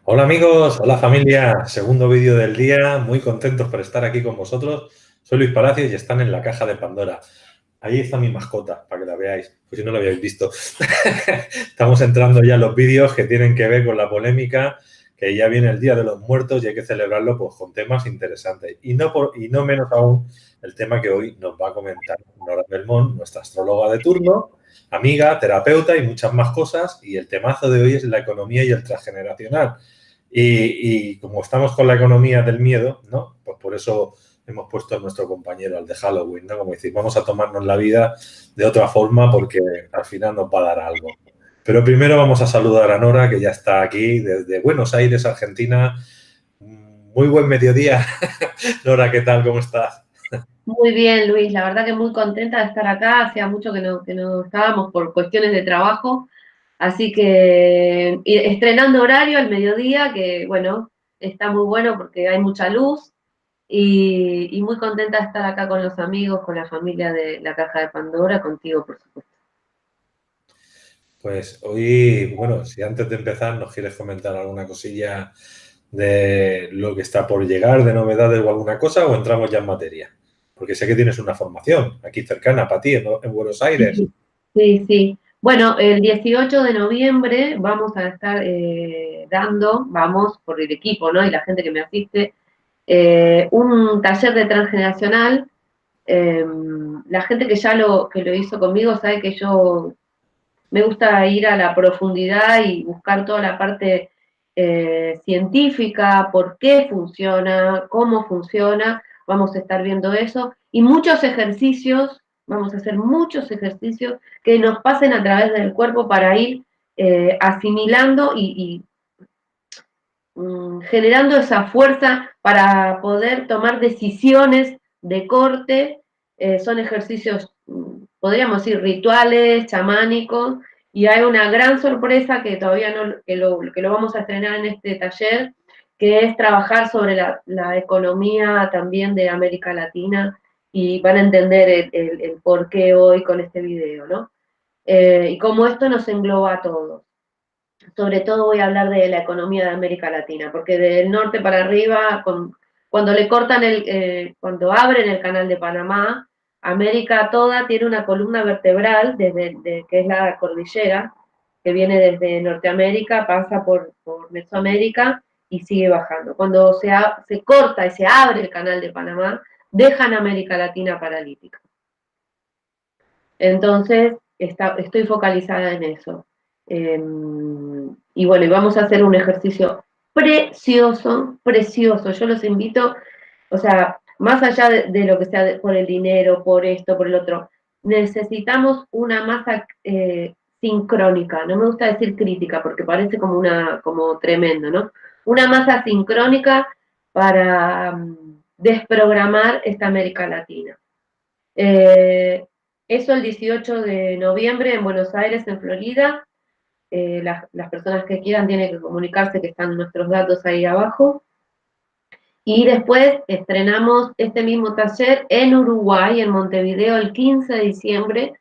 Hola amigos, hola familia, segundo vídeo del día, muy contentos por estar aquí con vosotros. Soy Luis Palacios y están en la caja de Pandora. Ahí está mi mascota, para que la veáis, pues si no la habéis visto. Estamos entrando ya en los vídeos que tienen que ver con la polémica, que ya viene el Día de los Muertos y hay que celebrarlo pues, con temas interesantes. Y no menos aún el tema que hoy nos va a comentar Nora Belmont, nuestra astróloga de turno, amiga, terapeuta y muchas más cosas. Y el temazo de hoy es la economía y el transgeneracional. Y como estamos con la economía del miedo, ¿no? Pues por eso hemos puesto a nuestro compañero al de Halloween, ¿no? Como decir, vamos a tomarnos la vida de otra forma porque al final nos va a dar algo. Pero primero vamos a saludar a Nora, que ya está aquí desde Buenos Aires, Argentina. Muy buen mediodía. Nora, ¿qué tal? ¿Cómo estás? Muy bien, Luis, la verdad que muy contenta de estar acá, hacía mucho que no estábamos por cuestiones de trabajo, así que estrenando horario al mediodía, que bueno, está muy bueno porque hay mucha luz y muy contenta de estar acá con los amigos, con la familia de la Caja de Pandora, contigo por supuesto. Pues hoy, bueno, si antes de empezar nos quieres comentar alguna cosilla de lo que está por llegar, de novedades o alguna cosa, o entramos ya en materia. Porque sé que tienes una formación aquí cercana para ti, en Buenos Aires. Sí, sí, sí. Bueno, el 18 de noviembre vamos a estar vamos por el equipo, ¿no? Y la gente que me asiste, un taller de transgeneracional. La gente que lo hizo conmigo sabe que yo me gusta ir a la profundidad y buscar toda la parte científica, por qué funciona, cómo funciona, vamos a estar viendo eso, y muchos ejercicios, vamos a hacer muchos ejercicios que nos pasen a través del cuerpo para ir asimilando y generando esa fuerza para poder tomar decisiones de corte. Son ejercicios, podríamos decir, rituales, chamánicos, y hay una gran sorpresa que todavía no, que lo vamos a estrenar en este taller, que es trabajar sobre la economía también de América Latina, y van a entender el por qué hoy con este video, ¿no? Y cómo esto nos engloba a todos. Sobre todo voy a hablar de la economía de América Latina, porque del norte para arriba, cuando le cortan cuando abren el canal de Panamá, América toda tiene una columna vertebral, que es la cordillera, que viene desde Norteamérica, pasa por Mesoamérica y sigue bajando. Cuando se corta y se abre el canal de Panamá, dejan América Latina paralítica. Entonces, estoy focalizada en eso. Y bueno, y vamos a hacer un ejercicio precioso, precioso. Yo los invito, o sea, más allá de lo que sea por el dinero, por esto, por el otro, necesitamos una masa sincrónica. No me gusta decir crítica porque parece como tremendo, ¿no? Una masa sincrónica para desprogramar esta América Latina. Eh, Eso el 18 de noviembre en Buenos Aires, en Florida. Las personas que quieran tienen que comunicarse, que están nuestros datos ahí abajo. Y después estrenamos este mismo taller en Uruguay, en Montevideo, el 15 de diciembre,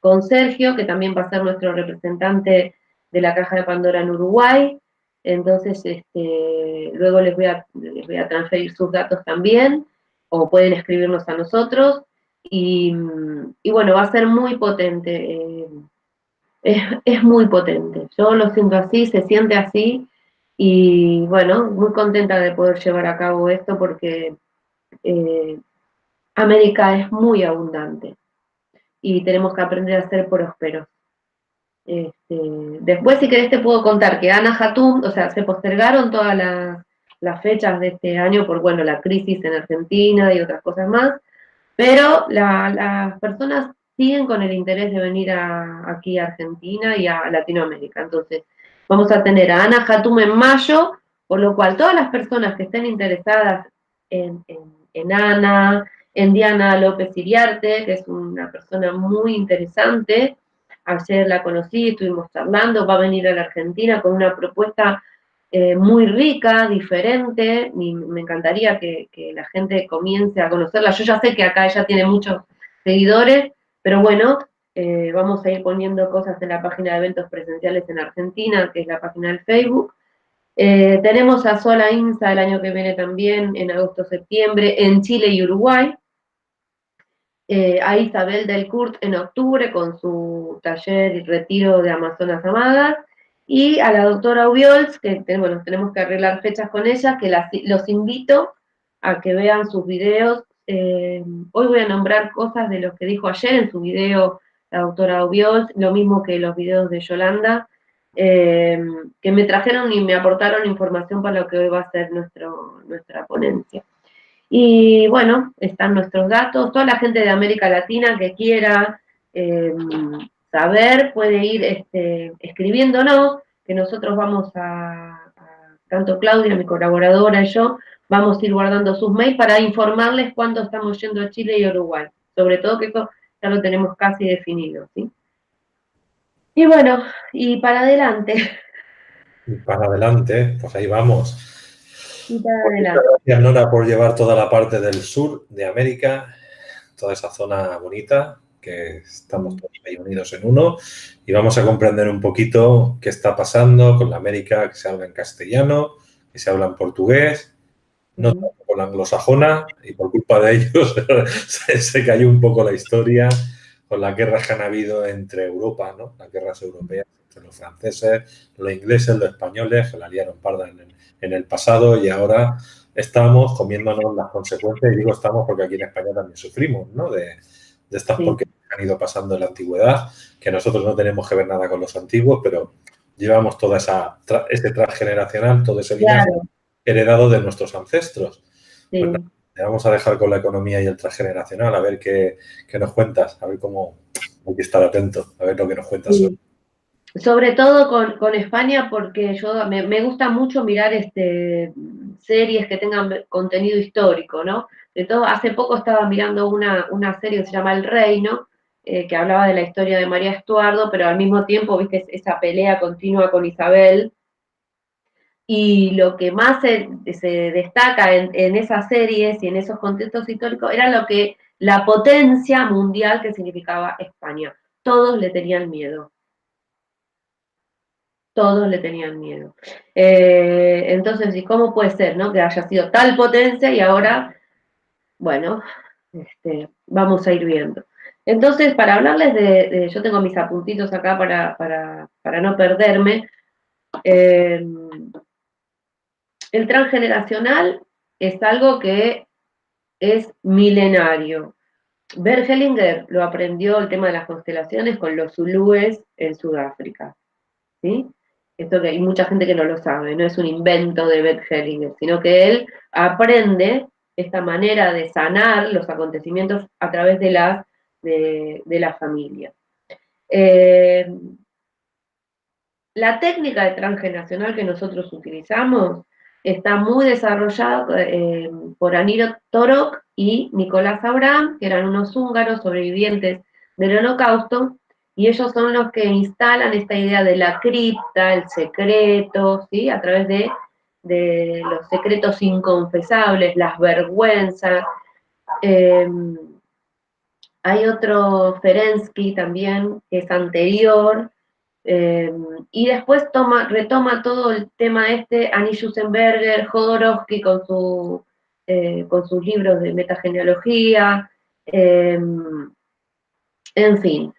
con Sergio, que también va a ser nuestro representante de la Caja de Pandora en Uruguay. Entonces, luego les voy a transferir sus datos también, o pueden escribirnos a nosotros. Y bueno, va a ser muy potente. Es muy potente. Yo lo siento así, se siente así. Y bueno, muy contenta de poder llevar a cabo esto porque eh, América es muy abundante y tenemos que aprender a ser prósperos. Después, si querés, te puedo contar que Ana Hatum, o sea, se postergaron todas las fechas de este año por, bueno, la crisis en Argentina y otras cosas más, pero las personas siguen con el interés de venir aquí a Argentina y a Latinoamérica. Entonces, vamos a tener a Ana Hatum en mayo, por lo cual todas las personas que estén interesadas en Ana, en Diana López Iriarte, que es una persona muy interesante, ayer la conocí, estuvimos charlando, va a venir a la Argentina con una propuesta muy rica, diferente, y me encantaría que la gente comience a conocerla. Yo ya sé que acá ella tiene muchos seguidores, pero bueno, vamos a ir poniendo cosas en la página de eventos presenciales en Argentina, que es la página del Facebook. Tenemos a Sola Insa el año que viene también, en agosto-septiembre, en Chile y Uruguay. A Isabel del Kurt en octubre con su taller y retiro de Amazonas Amadas, y a la doctora Ubiols, que bueno, tenemos que arreglar fechas con ella, que los invito a que vean sus videos. Hoy voy a nombrar cosas de lo que dijo ayer en su video la doctora Ubiols, lo mismo que los videos de Yolanda, que me trajeron y me aportaron información para lo que hoy va a ser nuestra ponencia. Y bueno, están nuestros datos. Toda la gente de América Latina que quiera saber puede ir escribiéndonos, que nosotros vamos tanto Claudia, mi colaboradora, y yo, vamos a ir guardando sus mails para informarles cuándo estamos yendo a Chile y Uruguay. Sobre todo que eso ya lo tenemos casi definido, ¿sí? Y bueno, y para adelante. Y para adelante, pues ahí vamos. Y para Pues muchas adelante. gracias, Nora, por llevar toda la parte del sur de América, toda esa zona bonita, que estamos todos ahí unidos en uno, y vamos a comprender un poquito qué está pasando con la América, que se habla en castellano, que se habla en portugués, no tanto con la anglosajona, y por culpa de ellos se cayó un poco la historia con las guerras que han habido entre Europa, ¿no? Las guerras europeas entre los franceses, los ingleses, los españoles, que la liaron parda en el pasado, y ahora estamos comiéndonos las consecuencias, y digo estamos porque aquí en España también sufrimos, ¿no? De estas porquerías que han ido pasando en la antigüedad, que nosotros no tenemos que ver nada con los antiguos, pero llevamos toda ese transgeneracional, todo ese linaje Claro, heredado de nuestros ancestros. sí. Pues nada, te vamos a dejar con la economía y el transgeneracional, a ver qué nos cuentas, a ver cómo hay que estar atento, a ver lo que nos cuentas hoy. Sí. Sobre todo con España, porque me gusta mucho mirar series que tengan contenido histórico, ¿no? De todo, hace poco estaba mirando una serie que se llama El Reino, que hablaba de la historia de María Estuardo, pero al mismo tiempo, viste, esa pelea continua con Isabel. Y lo que más se destaca en esas series y en esos contextos históricos era la potencia mundial que significaba España. Todos le tenían miedo. Todos le tenían miedo. Entonces, ¿y cómo puede ser, no? Que haya sido tal potencia y ahora, bueno, vamos a ir viendo. Entonces, para hablarles yo tengo mis apuntitos acá para no perderme. El transgeneracional es algo que es milenario. Bert Hellinger lo aprendió el tema de las constelaciones con los zulúes en Sudáfrica. ¿Sí? Esto que hay mucha gente que no lo sabe, no es un invento de Bert Hellinger, sino que él aprende esta manera de sanar los acontecimientos a través de la familia. La técnica de transgeneracional que nosotros utilizamos está muy desarrollada por Aniro Torok y Nicolás Abraham, que eran unos húngaros sobrevivientes del Holocausto, y ellos son los que instalan esta idea de la cripta, el secreto, ¿sí? A través de los secretos inconfesables, las vergüenzas. Hay otro Ferenski también, que es anterior, y después retoma todo el tema Annie Schusenberger, Jodorowsky con sus libros de metagenealogía, en fin.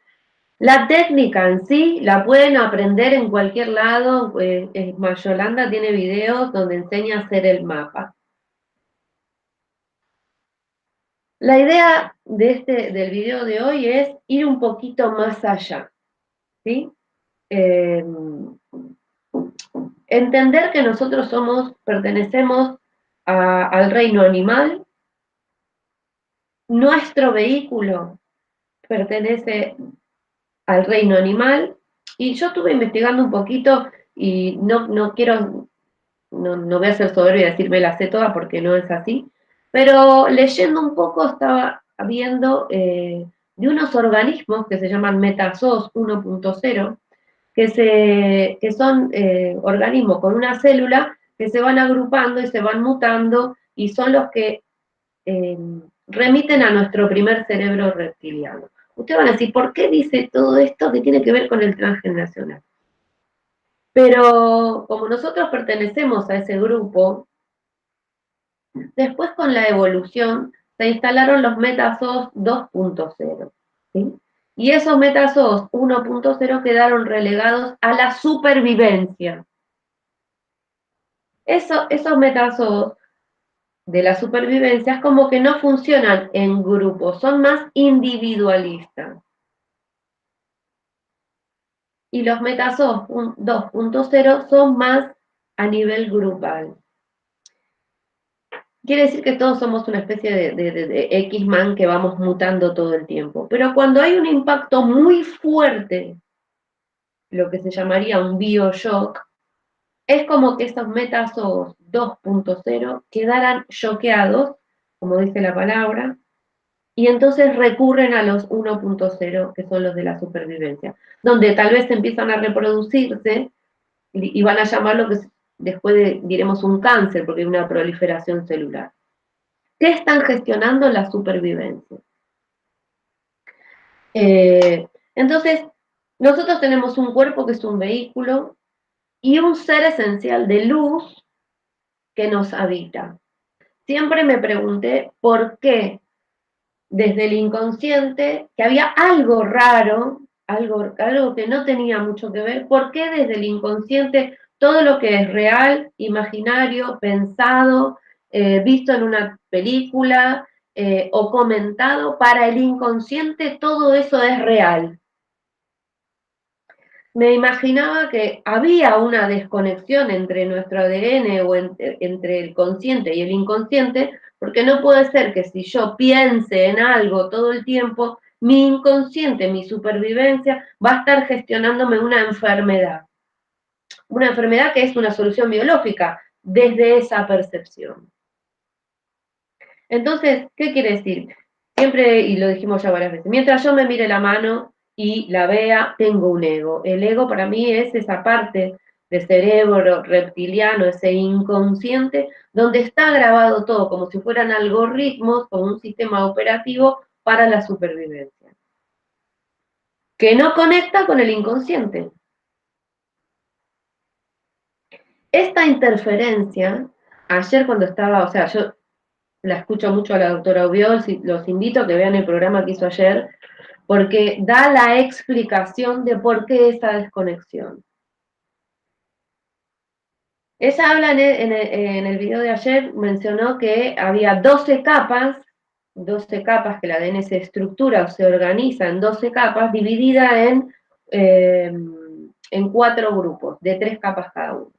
La técnica en sí la pueden aprender en cualquier lado, es más, Yolanda tiene videos donde enseña a hacer el mapa. La idea del video de hoy es ir un poquito más allá, ¿sí? Entender que nosotros pertenecemos al reino animal, nuestro vehículo pertenece al reino animal, y yo estuve investigando un poquito y no voy a ser soberbia y decir me la sé toda porque no es así, pero leyendo un poco estaba viendo de unos organismos que se llaman Metazoos 1.0, que son organismos con una célula que se van agrupando y se van mutando y son los que remiten a nuestro primer cerebro reptiliano. Ustedes van a decir, ¿por qué dice todo esto que tiene que ver con el transgeneracional? Pero como nosotros pertenecemos a ese grupo, después con la evolución se instalaron los metazoos 2.0, ¿sí? Y esos metazoos 1.0 quedaron relegados a la supervivencia. Esos metazoos de la supervivencia es como que no funcionan en grupo, son más individualistas. Y los metazoos 2.0 son más a nivel grupal. Quiere decir que todos somos una especie de X-Man que vamos mutando todo el tiempo. Pero cuando hay un impacto muy fuerte, lo que se llamaría un bioshock, es como que esos metazoos 2.0 quedaran choqueados, como dice la palabra, y entonces recurren a los 1.0, que son los de la supervivencia, donde tal vez empiezan a reproducirse y van a llamar lo que después diremos un cáncer, porque hay una proliferación celular. ¿Qué están gestionando? La supervivencia. Entonces, nosotros tenemos un cuerpo que es un vehículo y un ser esencial de luz que nos habita. Siempre me pregunté por qué desde el inconsciente, que había algo raro, algo que no tenía mucho que ver, por qué desde el inconsciente todo lo que es real, imaginario, pensado, visto en una película o comentado, para el inconsciente todo eso es real. Me imaginaba que había una desconexión entre nuestro ADN o entre el consciente y el inconsciente, porque no puede ser que si yo piense en algo todo el tiempo, mi inconsciente, mi supervivencia, va a estar gestionándome una enfermedad que es una solución biológica desde esa percepción. Entonces, ¿qué quiere decir? Siempre, y lo dijimos ya varias veces, mientras yo me mire la mano y la vea, tengo un ego. El ego para mí es esa parte de cerebro reptiliano, ese inconsciente, donde está grabado todo, como si fueran algoritmos o un sistema operativo para la supervivencia, que no conecta con el inconsciente. Esta interferencia, ayer cuando estaba, o sea, yo la escucho mucho a la doctora Ubiol, los invito a que vean el programa que hizo ayer, porque da la explicación de por qué esa desconexión. Ella habla en el video de ayer, mencionó que había 12 capas que el ADN se estructura o se organiza en 12 capas, dividida en 4 grupos, de 3 capas cada uno.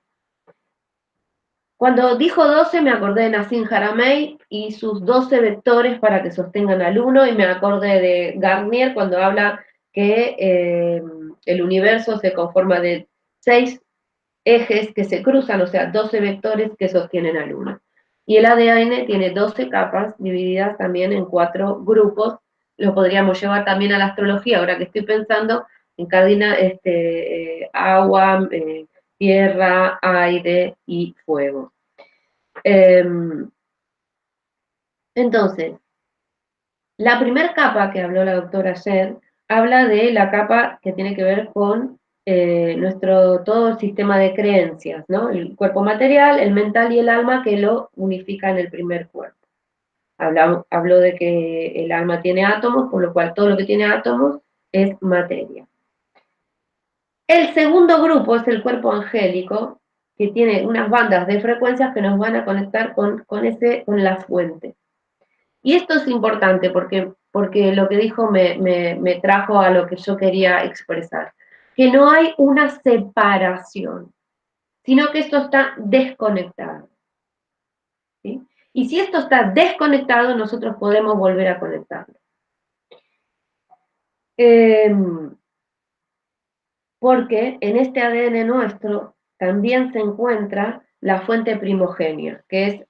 Cuando dijo 12 me acordé de Nassim Haramein y sus 12 vectores para que sostengan al uno, y me acordé de Garnier cuando habla que el universo se conforma de 6 ejes que se cruzan, o sea, 12 vectores que sostienen al uno. Y el ADN tiene 12 capas divididas también en 4 grupos. Lo podríamos llevar también a la astrología, ahora que estoy pensando, encadena agua, tierra, aire y fuego. Entonces, la primera capa que habló la doctora ayer, habla de la capa que tiene que ver con todo el sistema de creencias, ¿no? El cuerpo material, el mental y el alma que lo unifica en el primer cuerpo. Habló de que el alma tiene átomos, por lo cual todo lo que tiene átomos es materia. El segundo grupo es el cuerpo angélico, que tiene unas bandas de frecuencias que nos van a conectar con la fuente. Y esto es importante porque lo que dijo me trajo a lo que yo quería expresar, que no hay una separación, sino que esto está desconectado. ¿Sí? Y si esto está desconectado, nosotros podemos volver a conectarlo. Porque en este ADN nuestro también se encuentra la fuente primogenia, que es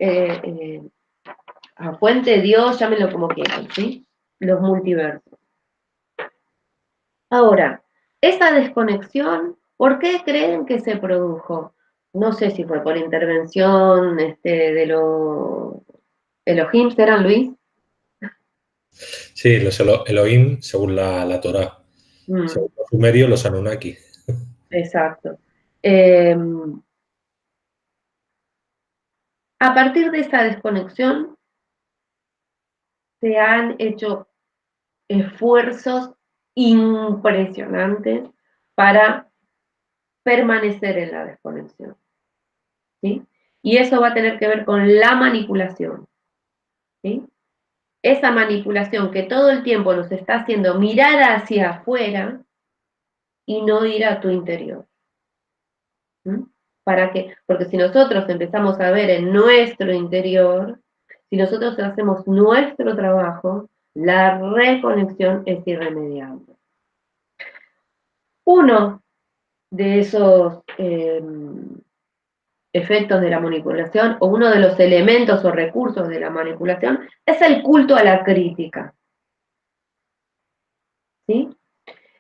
a fuente, Dios, llámenlo como quieran, ¿sí? Los multiversos. Ahora, esa desconexión, ¿por qué creen que se produjo? No sé si fue por intervención de los Elohim, ¿eran, Luis? Sí, los Elohim, según la Torá. Según los sumerios, los Anunnaki. Exacto. A partir de esa desconexión se han hecho esfuerzos impresionantes para permanecer en la desconexión, ¿sí? Y eso va a tener que ver con la manipulación, ¿sí? Esa manipulación que todo el tiempo nos está haciendo mirar hacia afuera y no ir a tu interior. ¿Mm? ¿Para qué? Porque si nosotros empezamos a ver en nuestro interior, si nosotros hacemos nuestro trabajo, la reconexión es irremediable. Uno de esos efectos de la manipulación, o uno de los elementos o recursos de la manipulación, es el culto a la crítica. ¿Sí?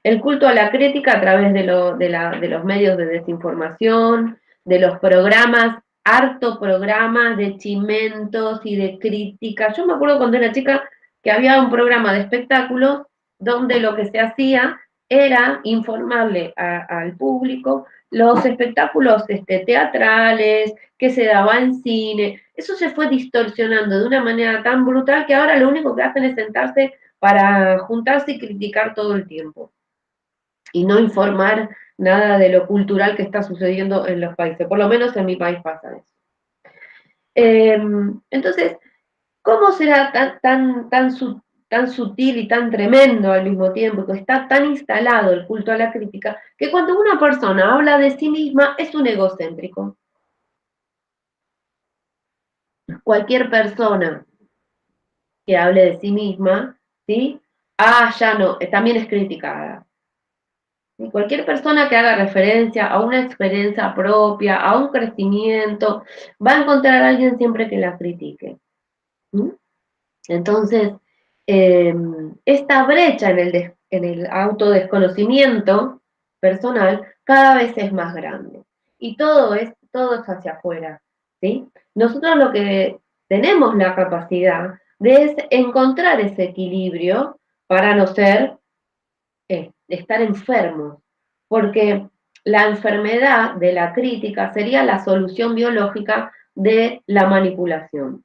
El culto a la crítica a través de los medios de desinformación, de los programas, harto programas de chimentos y de crítica. Yo me acuerdo cuando era chica que había un programa de espectáculos donde lo que se hacía era informarle al público los espectáculos teatrales que se daban en cine. Eso se fue distorsionando de una manera tan brutal que ahora lo único que hacen es sentarse para juntarse y criticar todo el tiempo y no informar nada de lo cultural que está sucediendo en los países. Por lo menos en mi país pasa eso. Entonces, ¿cómo será tan sutil y tan tremendo al mismo tiempo, que está tan instalado el culto a la crítica, que cuando una persona habla de sí misma es un egocéntrico? Cualquier persona que hable de sí misma, ¿sí? Ya no, también es criticada. Y cualquier persona que haga referencia a una experiencia propia, a un crecimiento, va a encontrar a alguien siempre que la critique. ¿Mm? Entonces, esta brecha en el autodesconocimiento personal cada vez es más grande. Y todo es hacia afuera. ¿Sí? Nosotros lo que tenemos la capacidad de es encontrar ese equilibrio para no ser estar enfermos, porque la enfermedad de la crítica sería la solución biológica de la manipulación.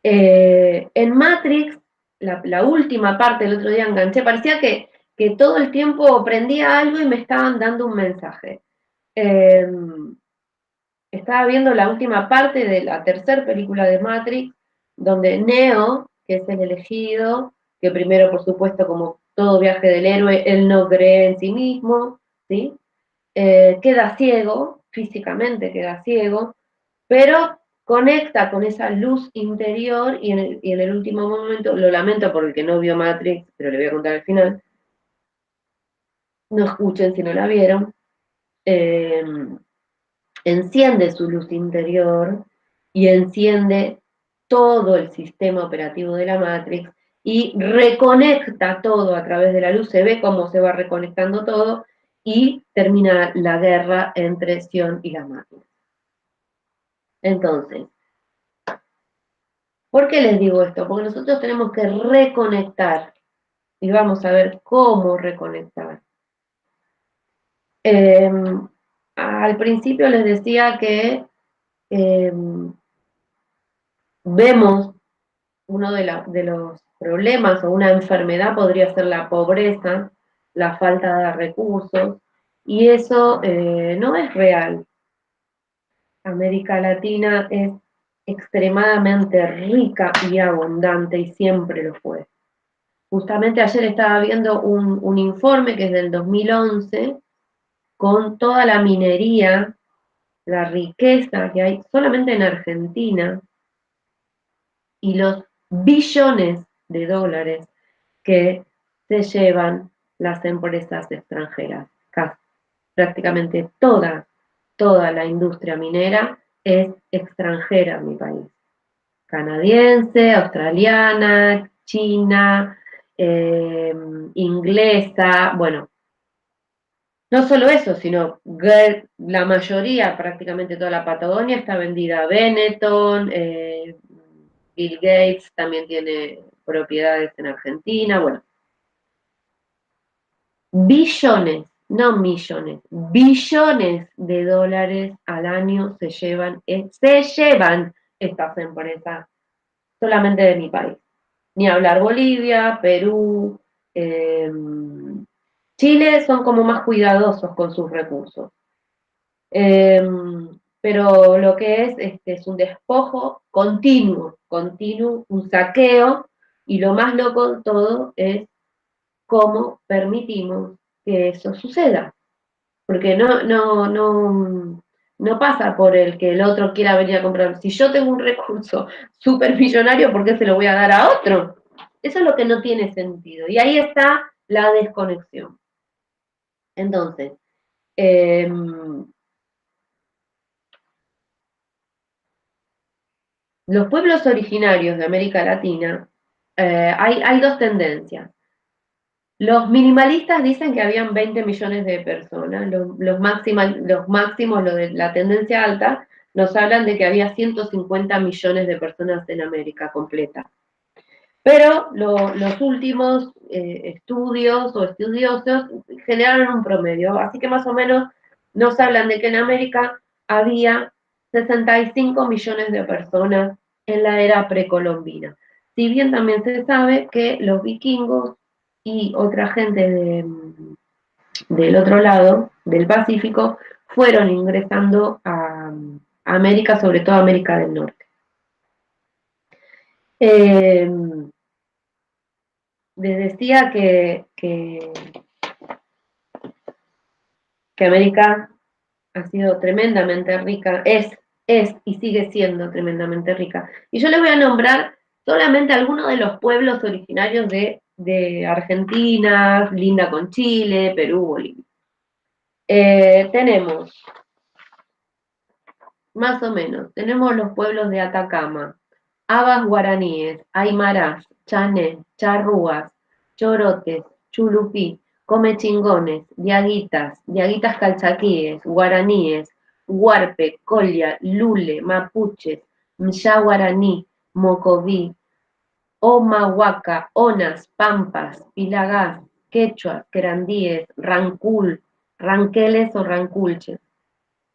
En Matrix, la última parte, el otro día enganché, parecía que todo el tiempo prendía algo y me estaban dando un mensaje. Estaba viendo la última parte de la tercera película de Matrix, donde Neo, que es el elegido, que primero, por supuesto, como todo viaje del héroe, él no cree en sí mismo, ¿sí? Queda ciego, físicamente queda ciego, pero conecta con esa luz interior y en el último momento, lo lamento por el que no vio Matrix, pero le voy a contar al final, no escuchen si no la vieron, eh, enciende su luz interior y enciende todo el sistema operativo de la Matrix y reconecta todo a través de la luz, se ve cómo se va reconectando todo y termina la guerra entre Sion y la Matrix. Entonces, ¿por qué les digo esto? Porque nosotros tenemos que reconectar y vamos a ver cómo reconectar. Al principio les decía que vemos uno de los problemas o una enfermedad podría ser la pobreza, la falta de recursos, y eso no es real. América Latina es extremadamente rica y abundante y siempre lo fue. Justamente ayer estaba viendo un informe que es del 2011 con toda la minería, la riqueza que hay solamente en Argentina y los billones de dólares que se llevan las empresas extranjeras. Prácticamente toda la industria minera es extranjera en mi país. Canadiense, australiana, china, inglesa, bueno, no solo eso, sino la mayoría, prácticamente toda la Patagonia está vendida a Benetton, Bill Gates también tiene propiedades en Argentina, bueno, billones no millones, billones de dólares al año se llevan estas empresas solamente de mi país. Ni hablar Bolivia, Perú, eh, Chile son como más cuidadosos con sus recursos. Eh, pero lo que es un despojo continuo, un saqueo, y lo más loco de todo es cómo permitimos que eso suceda. Porque no pasa por el que el otro quiera venir a comprar. Si yo tengo un recurso súper millonario, ¿por qué se lo voy a dar a otro? Eso es lo que no tiene sentido. Y ahí está la desconexión. Entonces, eh, los pueblos originarios de América Latina, hay dos tendencias. Los minimalistas dicen que habían 20 millones de personas, los máximos, lo de la tendencia alta, nos hablan de que había 150 millones de personas en América completa. Pero los últimos estudios o estudiosos generaron un promedio, así que más o menos nos hablan de que en América había 65 millones de personas en la era precolombina. Si bien también se sabe que los vikingos y otra gente del otro lado, del Pacífico, fueron ingresando a América, sobre todo a América del Norte. Eh, les decía que América ha sido tremendamente rica, es y sigue siendo tremendamente rica. Y yo les voy a nombrar solamente algunos de los pueblos originarios de Argentina, linda con Chile, Perú, Bolivia. Tenemos, más o menos, tenemos los pueblos de Atacama, Abas guaraníes, Aymarás, Chané, Charrúas, Chorotes, Chulupí, Comechingones, Diaguitas calchaquíes, guaraníes, Huarpe, Colla, Lule, Mapuches, Mya guaraní, Mocoví, Omahuaca, Onas, Pampas, Pilagás, Quechuas, Querandíes, Rancul, Ranqueles o Ranculches,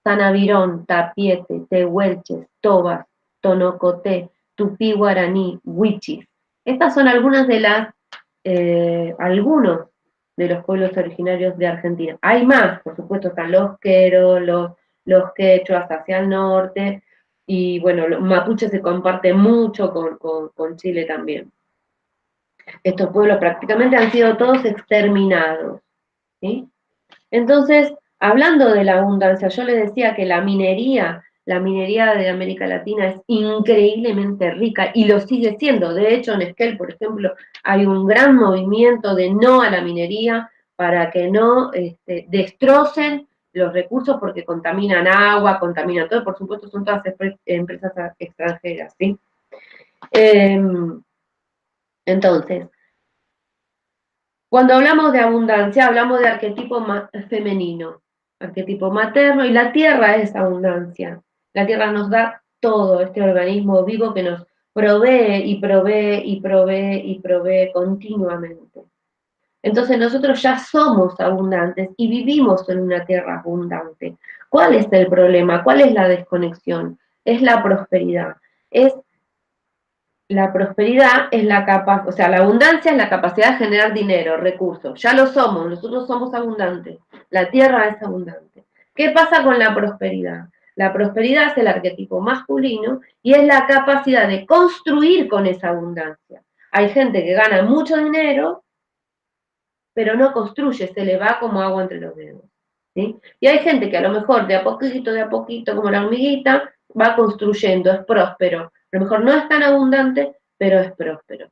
Sanavirón, Tapiete, Tehuelches, Tobas, Tonocoté, Tupí Guaraní, Huichis. Estas son algunos de los pueblos originarios de Argentina. Hay más, por supuesto, están los queros, los quechuas hacia el norte, y bueno, los mapuches se comparten mucho con Chile también. Estos pueblos prácticamente han sido todos exterminados, ¿sí? Entonces, hablando de la abundancia, yo les decía que la minería de América Latina es increíblemente rica y lo sigue siendo. De hecho, en Esquel, por ejemplo, hay un gran movimiento de no a la minería para que no destrocen los recursos porque contaminan agua, contaminan todo. Por supuesto, son todas empresas extranjeras, ¿sí? Entonces, cuando hablamos de abundancia, hablamos de arquetipo femenino, arquetipo materno, y la tierra es abundancia. La tierra nos da todo, este organismo vivo que nos provee y provee y provee y provee continuamente. Entonces nosotros ya somos abundantes y vivimos en una tierra abundante. ¿Cuál es el problema? ¿Cuál es la desconexión? Es la prosperidad. La prosperidad es la capacidad, o sea, la abundancia es la capacidad de generar dinero, recursos. Ya lo somos, nosotros somos abundantes. La tierra es abundante. ¿Qué pasa con la prosperidad? La prosperidad es el arquetipo masculino y es la capacidad de construir con esa abundancia. Hay gente que gana mucho dinero, pero no construye, se le va como agua entre los dedos. ¿Sí? Y hay gente que a lo mejor de a poquito, como la hormiguita, va construyendo, es próspero. A lo mejor no es tan abundante, pero es próspero.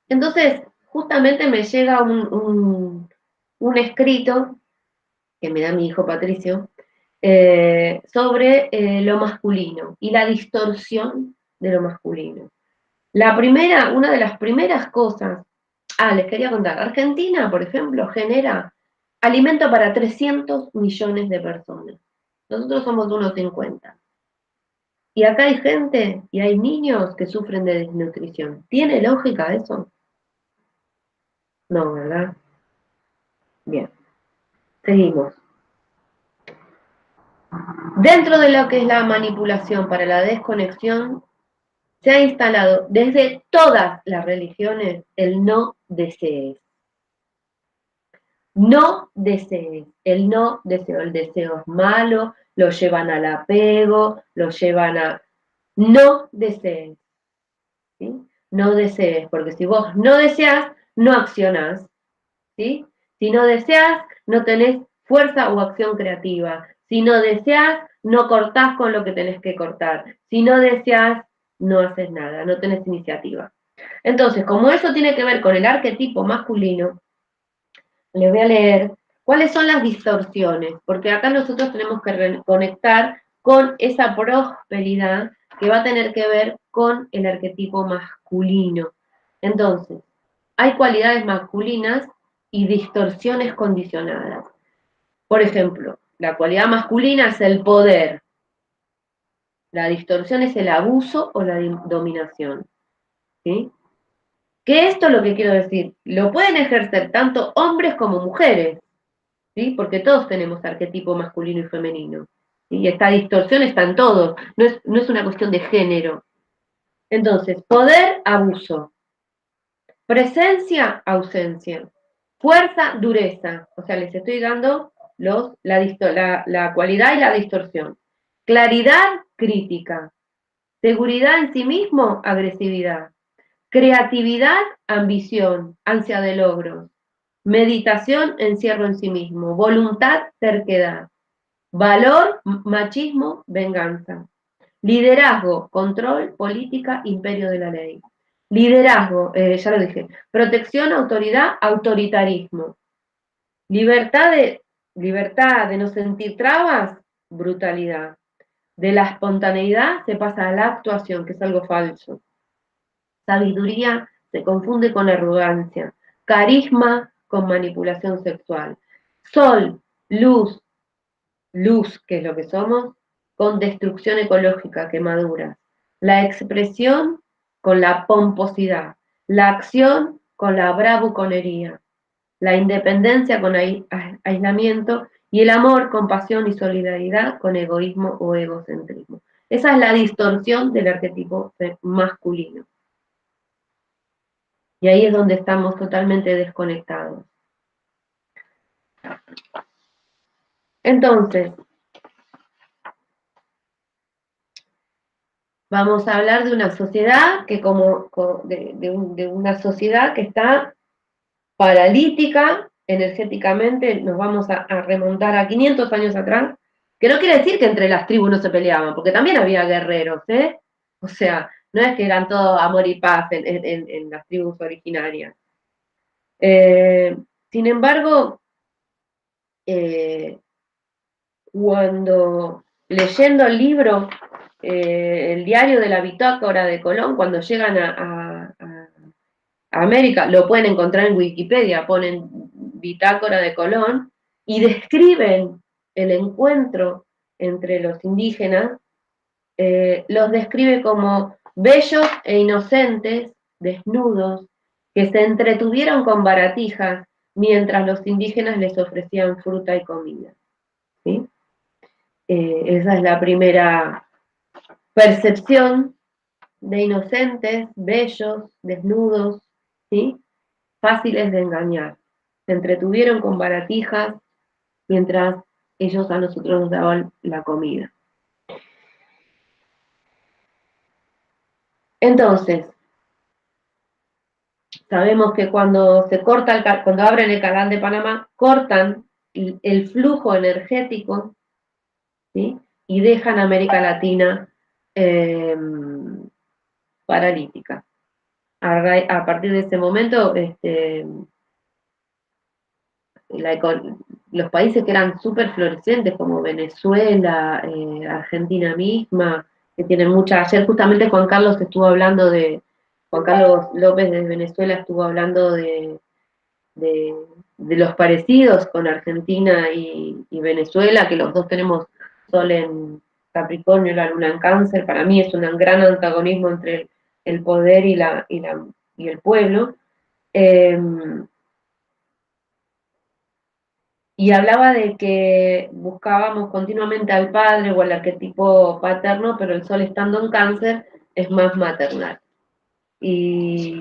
Entonces, justamente me llega un escrito que me da mi hijo Patricio sobre lo masculino y la distorsión de lo masculino. Una de las primeras cosas, les quería contar, Argentina, por ejemplo, genera alimento para 300 millones de personas. Nosotros somos unos 50. Y acá hay gente y hay niños que sufren de desnutrición. ¿Tiene lógica eso? No, ¿verdad? Bien, seguimos. Dentro de lo que es la manipulación para la desconexión, se ha instalado desde todas las religiones el no desees. No desees, el no deseo, el deseo es malo, lo llevan al apego, lo llevan a... No desees, ¿sí? No desees, porque si vos no deseas, no accionás, ¿sí? Si no deseas, no tenés fuerza o acción creativa. Si no deseas, no cortás con lo que tenés que cortar. Si no deseas, no haces nada, no tenés iniciativa. Entonces, como eso tiene que ver con el arquetipo masculino, les voy a leer cuáles son las distorsiones, porque acá nosotros tenemos que conectar con esa prosperidad que va a tener que ver con el arquetipo masculino. Entonces, hay cualidades masculinas y distorsiones condicionadas. Por ejemplo, la cualidad masculina es el poder, la distorsión es el abuso o la dominación. ¿Sí? Que esto es lo que quiero decir, lo pueden ejercer tanto hombres como mujeres. ¿Sí? Porque todos tenemos arquetipo masculino y femenino. Y esta distorsión está en todos, no es una cuestión de género. Entonces, poder, abuso. Presencia, ausencia. Fuerza, dureza. O sea, les estoy dando la cualidad y la distorsión. Claridad, crítica. Seguridad en sí mismo, agresividad. Creatividad, ambición, ansia de logros. Meditación, encierro en sí mismo. Voluntad, terquedad. Valor, machismo, venganza. Liderazgo, control, política, imperio de la ley. Liderazgo, ya lo dije. Protección, autoridad, autoritarismo. Libertad libertad de no sentir trabas, brutalidad. De la espontaneidad se pasa a la actuación, que es algo falso. Sabiduría se confunde con arrogancia. Carisma con manipulación sexual. Sol, luz, luz, que es lo que somos, con destrucción ecológica, quemaduras. La expresión con la pomposidad. La acción con la bravuconería. La independencia con aislamiento y el amor con pasión y solidaridad con egoísmo o egocentrismo. Esa es la distorsión del arquetipo masculino. Y ahí es donde estamos totalmente desconectados. Entonces, vamos a hablar de una sociedad que de una sociedad que está paralítica energéticamente, nos vamos a remontar a 500 años atrás, que no quiere decir que entre las tribus no se peleaban, porque también había guerreros, ¿eh? O sea, no es que eran todo amor y paz en las tribus originarias. Sin embargo, cuando leyendo el libro, el diario de la bitácora de Colón, cuando llegan a América, lo pueden encontrar en Wikipedia, ponen bitácora de Colón y describen el encuentro entre los indígenas, los describe como bellos e inocentes, desnudos, que se entretuvieron con baratijas mientras los indígenas les ofrecían fruta y comida. ¿Sí? Esa es la primera percepción de inocentes, bellos, desnudos, ¿sí? Fáciles de engañar. Se entretuvieron con baratijas mientras ellos a nosotros nos daban la comida. Entonces, sabemos que cuando se corta cuando abren el canal de Panamá, cortan el flujo energético, ¿sí? Y dejan a América Latina paralítica. A partir de ese momento, los países que eran súper florecientes, como Venezuela, Argentina misma, que tienen mucha... Ayer justamente Juan Carlos López de Venezuela estuvo hablando de los parecidos con Argentina y Venezuela, que los dos tenemos Sol en Capricornio y la Luna en Cáncer. Para mí es un gran antagonismo entre el poder y el pueblo. Y hablaba de que buscábamos continuamente al padre o al arquetipo paterno, pero el sol estando en Cáncer es más maternal. Y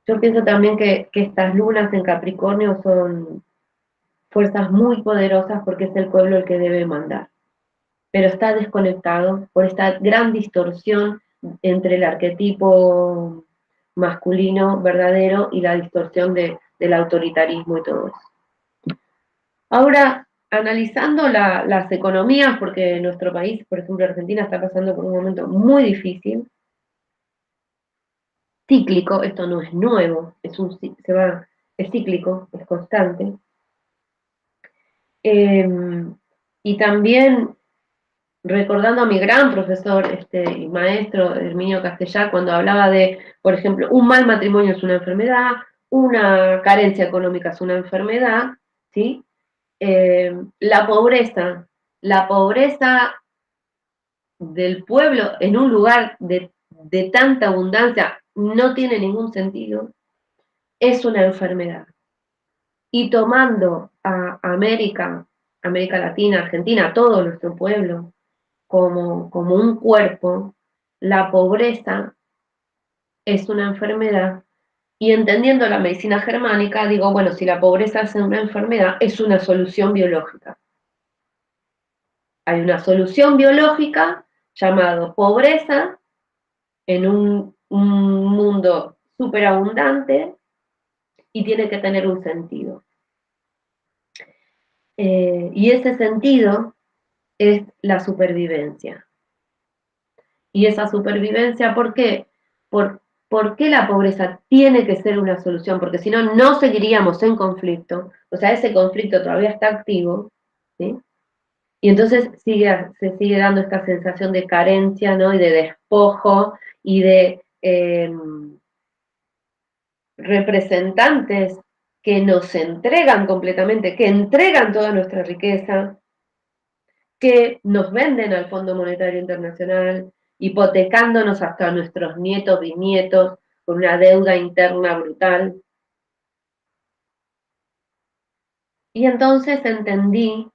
yo pienso también que estas lunas en Capricornio son fuerzas muy poderosas porque es el pueblo el que debe mandar, pero está desconectado por esta gran distorsión entre el arquetipo masculino verdadero y la distorsión del autoritarismo y todo eso. Ahora, analizando las economías, porque nuestro país, por ejemplo Argentina, está pasando por un momento muy difícil, cíclico, esto no es nuevo, es cíclico, es constante. Y también recordando a mi gran profesor y maestro Herminio Castellá, cuando hablaba de, por ejemplo, un mal matrimonio es una enfermedad, una carencia económica es una enfermedad, ¿sí? La pobreza del pueblo en un lugar de tanta abundancia no tiene ningún sentido, es una enfermedad. Y tomando a América Latina, Argentina, todo nuestro pueblo, como un cuerpo, la pobreza es una enfermedad. Y entendiendo la medicina germánica, digo, bueno, si la pobreza es una enfermedad, es una solución biológica. Hay una solución biológica llamado pobreza en un mundo superabundante y tiene que tener un sentido. Y ese sentido es la supervivencia. Y esa supervivencia, ¿por qué? ¿Por qué la pobreza tiene que ser una solución? Porque si no, no seguiríamos en conflicto. O sea, ese conflicto todavía está activo, ¿sí? Y entonces se sigue dando esta sensación de carencia, ¿no? Y de despojo y de representantes que nos entregan completamente, que entregan toda nuestra riqueza, que nos venden al Fondo Monetario Internacional, hipotecándonos hasta nuestros nietos, bisnietos, con una deuda interna brutal. Y entonces entendí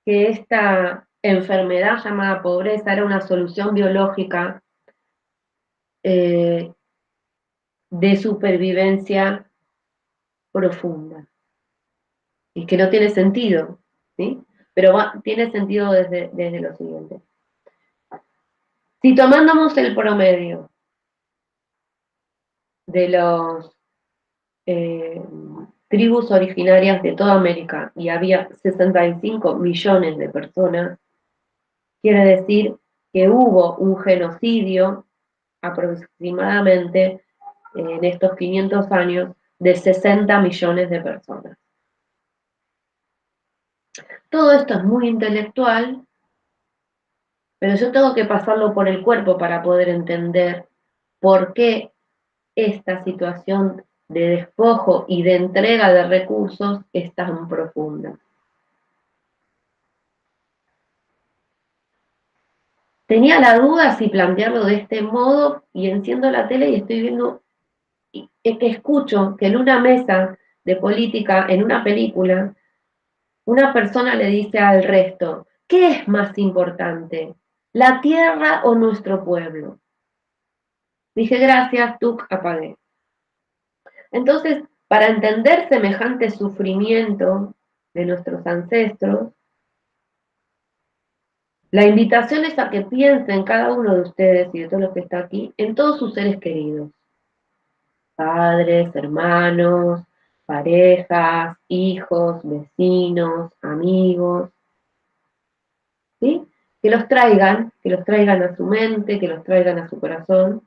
que esta enfermedad llamada pobreza era una solución biológica eh, de supervivencia profunda. Y que no tiene sentido, ¿sí? Pero tiene sentido desde lo siguiente. Si tomamos el promedio de los tribus originarias de toda América y había 65 millones de personas, quiere decir que hubo un genocidio aproximadamente en estos 500 años de 60 millones de personas. Todo esto es muy intelectual, pero yo tengo que pasarlo por el cuerpo para poder entender por qué esta situación de despojo y de entrega de recursos es tan profunda. Tenía la duda si plantearlo de este modo y enciendo la tele y estoy viendo, que escucho que en una mesa de política, en una película, una persona le dice al resto, ¿qué es más importante? ¿La tierra o nuestro pueblo? Dije, gracias, tuc, apagué. Entonces, para entender semejante sufrimiento de nuestros ancestros, la invitación es a que piensen cada uno de ustedes y de todos los que está aquí en todos sus seres queridos, padres, hermanos, parejas, hijos, vecinos, amigos, ¿sí? Que los traigan a su mente, que los traigan a su corazón,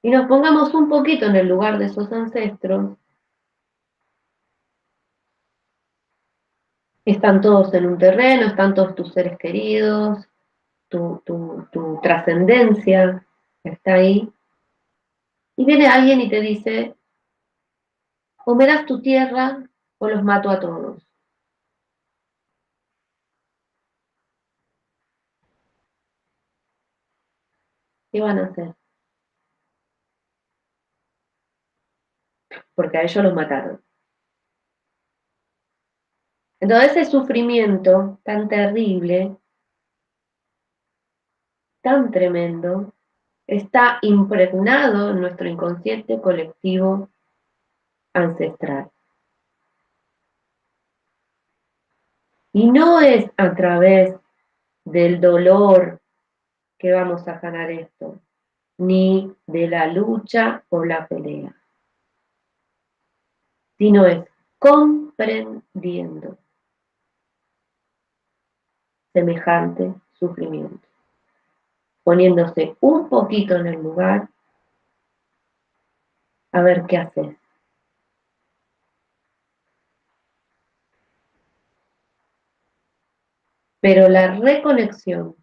y nos pongamos un poquito en el lugar de esos ancestros. Están todos en un terreno, están todos tus seres queridos, tu trascendencia está ahí, y viene alguien y te dice, o me das tu tierra o los mato a todos. ¿Qué van a hacer? porque a ellos los mataron. Entonces ese sufrimiento tan terrible, tan tremendo, está impregnado en nuestro inconsciente colectivo ancestral. Y no es a través del dolor que vamos a sanar esto, ni de la lucha o la pelea, sino es comprendiendo semejante sufrimiento, poniéndose un poquito en el lugar a ver qué haces. Pero la reconexión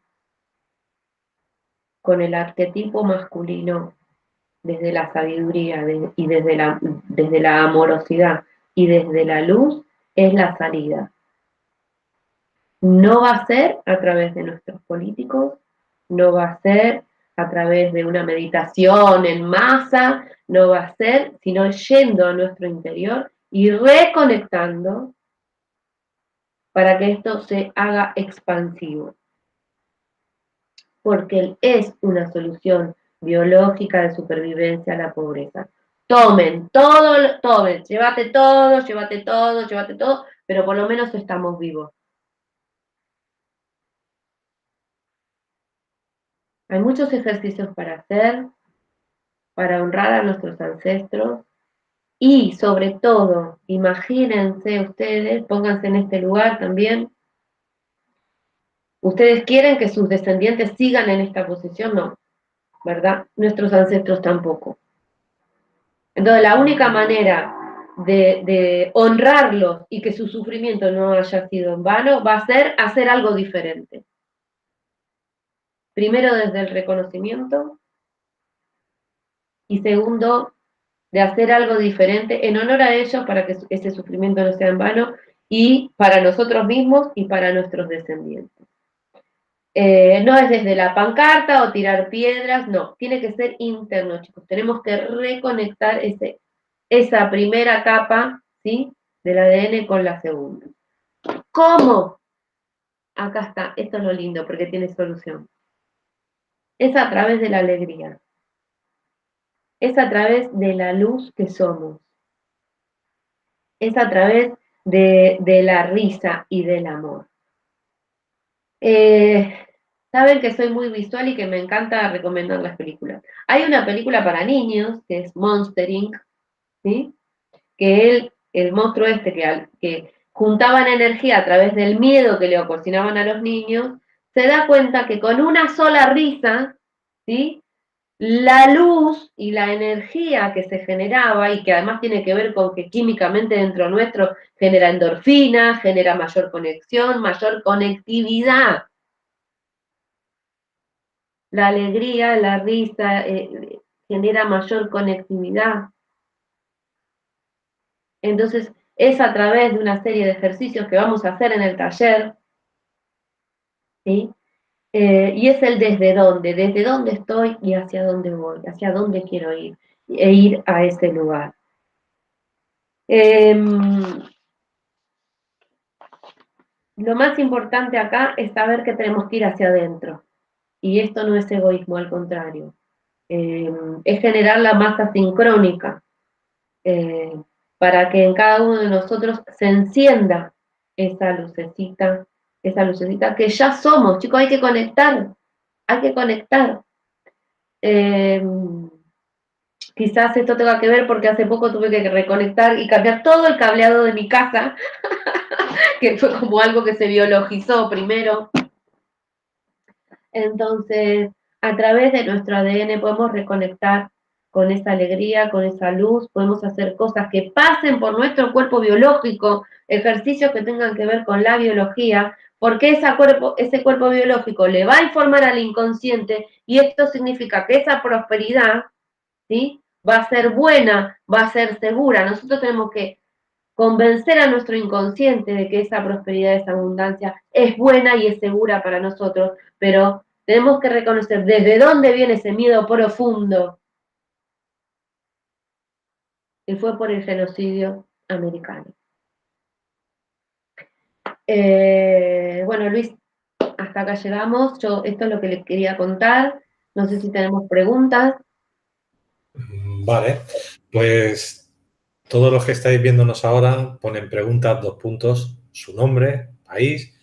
con el arquetipo masculino desde la sabiduría y desde la amorosidad y desde la luz es la salida. No va a ser a través de nuestros políticos, no va a ser a través de una meditación en masa, no va a ser, sino yendo a nuestro interior y reconectando para que esto se haga expansivo. Porque es una solución biológica de supervivencia a la pobreza. Tomen, llévate todo, pero por lo menos estamos vivos. Hay muchos ejercicios para hacer, para honrar a nuestros ancestros y sobre todo, imagínense ustedes, pónganse en este lugar también, ¿ustedes quieren que sus descendientes sigan en esta posición? No, ¿verdad? Nuestros ancestros tampoco. Entonces, la única manera de honrarlos y que su sufrimiento no haya sido en vano va a ser hacer algo diferente. Primero, desde el reconocimiento y segundo, de hacer algo diferente en honor a ellos para que ese sufrimiento no sea en vano y para nosotros mismos y para nuestros descendientes. No es desde la pancarta o tirar piedras, no, tiene que ser interno, chicos. Tenemos que reconectar esa primera capa, ¿sí?, del ADN con la segunda. ¿Cómo? Acá está, esto es lo lindo porque tiene solución. Es a través de la alegría. Es a través de la luz que somos. Es a través de la risa y del amor. Saben que soy muy visual y que me encanta recomendar las películas. Hay una película para niños que es Monster Inc., ¿sí?, que el monstruo este que juntaban energía a través del miedo que le ocasionaban a los niños, se da cuenta que con una sola risa, ¿sí?, la luz y la energía que se generaba, y que además tiene que ver con que químicamente dentro nuestro genera endorfina, genera mayor conexión, mayor conectividad. La alegría, la risa, genera mayor conectividad. Entonces, es a través de una serie de ejercicios que vamos a hacer en el taller, ¿sí? Y es el desde dónde estoy y hacia dónde voy, hacia dónde quiero ir, e ir a ese lugar. Lo más importante acá es saber que tenemos que ir hacia adentro. Y esto no es egoísmo, al contrario. Es generar la masa sincrónica. Para que en cada uno de nosotros se encienda esa lucecita que ya somos, chicos, hay que conectar. Quizás esto tenga que ver porque hace poco tuve que reconectar y cambiar todo el cableado de mi casa, que fue como algo que se biologizó primero. Entonces, a través de nuestro ADN podemos reconectar con esa alegría, con esa luz, podemos hacer cosas que pasen por nuestro cuerpo biológico, ejercicios que tengan que ver con la biología, porque ese cuerpo biológico le va a informar al inconsciente y esto significa que esa prosperidad, ¿sí?, va a ser buena, va a ser segura. Nosotros tenemos que convencer a nuestro inconsciente de que esa prosperidad, esa abundancia es buena y es segura para nosotros, pero tenemos que reconocer desde dónde viene ese miedo profundo. y fue por el genocidio americano. Bueno, Luis, hasta acá llegamos. Esto es lo que les quería contar. No sé si tenemos preguntas. Vale, pues todos los que estáis viéndonos ahora ponen preguntas, 2 puntos, su nombre, país,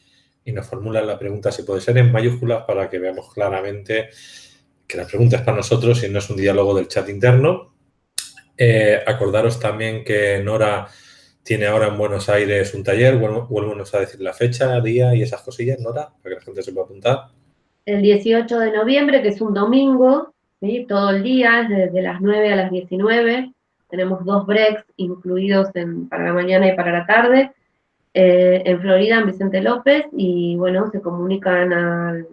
y nos formulan la pregunta, si puede ser en mayúsculas, para que veamos claramente que la pregunta es para nosotros y no es un diálogo del chat interno. Acordaros también que Nora tiene ahora en Buenos Aires un taller. Vuélvenos a decir la fecha, día y esas cosillas, Nora, para que la gente se pueda apuntar. El 18 de noviembre, que es un domingo, ¿sí? Todo el día, desde las 9 a las 19. Tenemos 2 breaks incluidos para la mañana y para la tarde. En Florida, en Vicente López, y bueno, se comunican a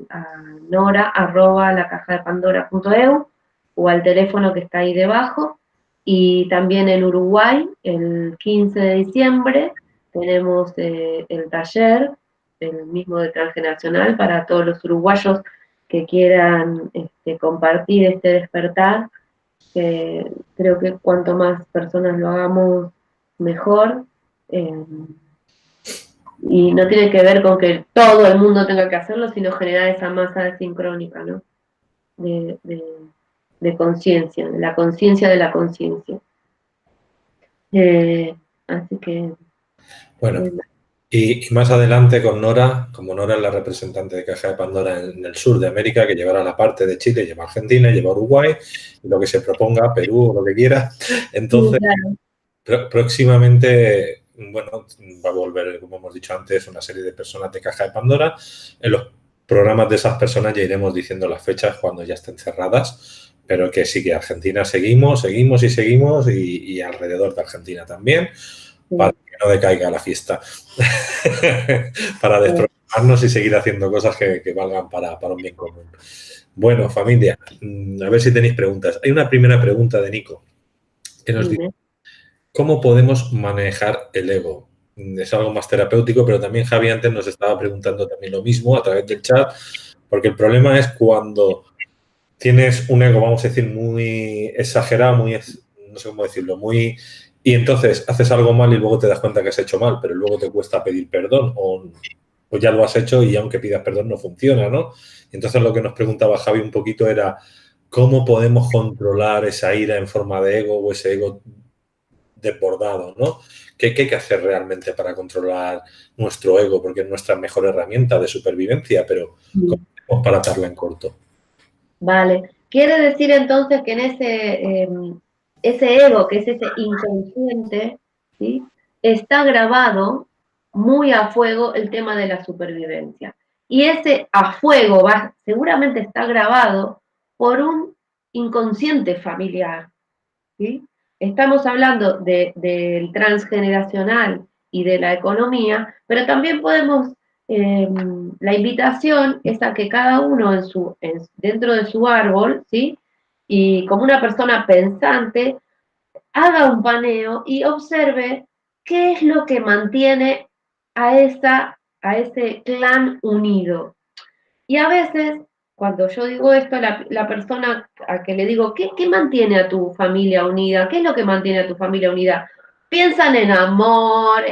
nora@lacajadepandora.eu o al teléfono que está ahí debajo. Y también en Uruguay, el 15 de diciembre, tenemos el taller, el mismo de Transgeneracional, para todos los uruguayos que quieran compartir este despertar, que creo que cuanto más personas lo hagamos, mejor. Y no tiene que ver con que todo el mundo tenga que hacerlo, sino generar esa masa sincrónica, ¿no? De conciencia, de la conciencia de la conciencia. Así que... Bueno, y más adelante con Nora, como Nora es la representante de Caja de Pandora en el sur de América, que llevará la parte de Chile, lleva Argentina, lleva Uruguay, y lo que se proponga, Perú o lo que quiera. Entonces, sí, claro. próximamente, bueno, va a volver, como hemos dicho antes, una serie de personas de Caja de Pandora. En los programas de esas personas ya iremos diciendo las fechas cuando ya estén cerradas, pero que sí que Argentina seguimos y alrededor de Argentina también, para que no decaiga la fiesta, para desprogramarnos y seguir haciendo cosas que valgan para un bien común. Bueno, familia, a ver si tenéis preguntas. Hay una primera pregunta de Nico, que nos dice: ¿cómo podemos manejar el ego? Es algo más terapéutico, pero también Javi antes nos estaba preguntando también lo mismo a través del chat, porque el problema es cuando tienes un ego, vamos a decir, muy exagerado, no sé cómo decirlo, y entonces haces algo mal y luego te das cuenta que has hecho mal, pero luego te cuesta pedir perdón o ya lo has hecho y aunque pidas perdón no funciona, ¿no? Entonces lo que nos preguntaba Javi un poquito era: ¿cómo podemos controlar esa ira en forma de ego o ese ego desbordado, ¿no? ¿Qué hay que hacer realmente para controlar nuestro ego? Porque es nuestra mejor herramienta de supervivencia, pero ¿cómo hacemos para atarla en corto? Vale. Quiere decir entonces que en ese ego, que es ese inconsciente, ¿sí? Está grabado muy a fuego el tema de la supervivencia. Y ese a fuego seguramente está grabado por un inconsciente familiar, ¿sí? Estamos hablando del transgeneracional y de la economía, pero también podemos, la invitación es a que cada uno dentro de su árbol, ¿sí? Y como una persona pensante, haga un paneo y observe qué es lo que mantiene a ese clan unido. Y a veces, cuando yo digo esto, la persona a que le digo: ¿qué mantiene a tu familia unida? ¿Qué es lo que mantiene a tu familia unida? Piensan en amor,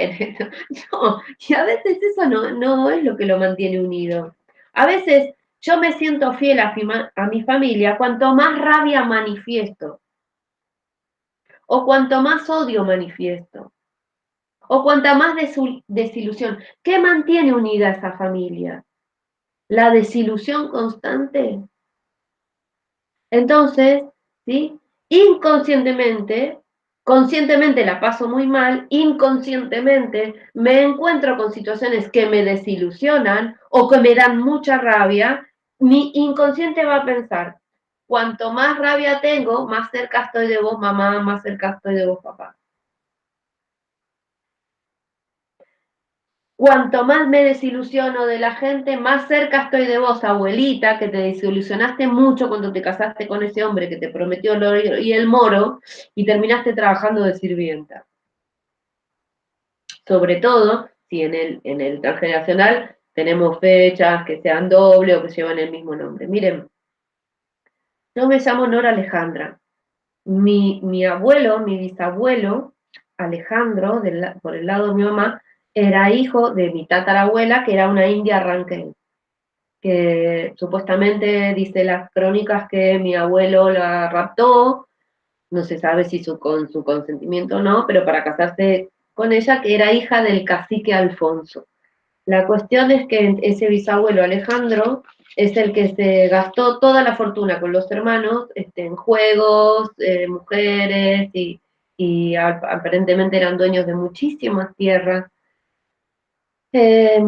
no, y a veces eso no es lo que lo mantiene unido. A veces yo me siento fiel a mi familia cuanto más rabia manifiesto, o cuanto más odio manifiesto, o cuanta más desilusión. ¿Qué mantiene unida a esa familia? ¿La desilusión constante? Entonces, ¿sí? Inconscientemente, conscientemente la paso muy mal, inconscientemente me encuentro con situaciones que me desilusionan o que me dan mucha rabia. Mi inconsciente va a pensar: cuanto más rabia tengo, más cerca estoy de vos, mamá, más cerca estoy de vos, papá. Cuanto más me desilusiono de la gente, más cerca estoy de vos, abuelita, que te desilusionaste mucho cuando te casaste con ese hombre que te prometió el oro y el moro y terminaste trabajando de sirvienta. Sobre todo si en el transgeneracional tenemos fechas que sean doble o que llevan el mismo nombre. Miren, yo me llamo Nora Alejandra, mi abuelo, mi bisabuelo, Alejandro, por el lado de mi mamá, era hijo de mi tatarabuela, que era una india Ranquel, que supuestamente dice las crónicas que mi abuelo la raptó, no se sabe si con su consentimiento o no, pero para casarse con ella, que era hija del cacique Alfonso. La cuestión es que ese bisabuelo Alejandro es el que se gastó toda la fortuna con los hermanos en juegos, mujeres, y aparentemente eran dueños de muchísimas tierras. Eh,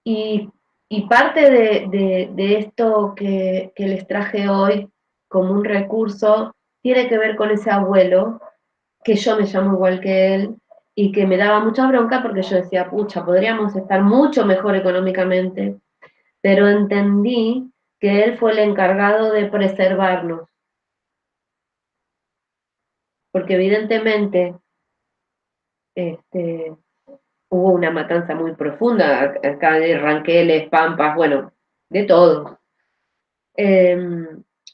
y, y, parte de esto que les traje hoy como un recurso tiene que ver con ese abuelo, que yo me llamo igual que él, y que me daba mucha bronca porque yo decía, pucha, podríamos estar mucho mejor económicamente, pero entendí que él fue el encargado de preservarnos, porque evidentemente este, hubo una matanza muy profunda, acá de ranqueles, pampas, bueno, de todo.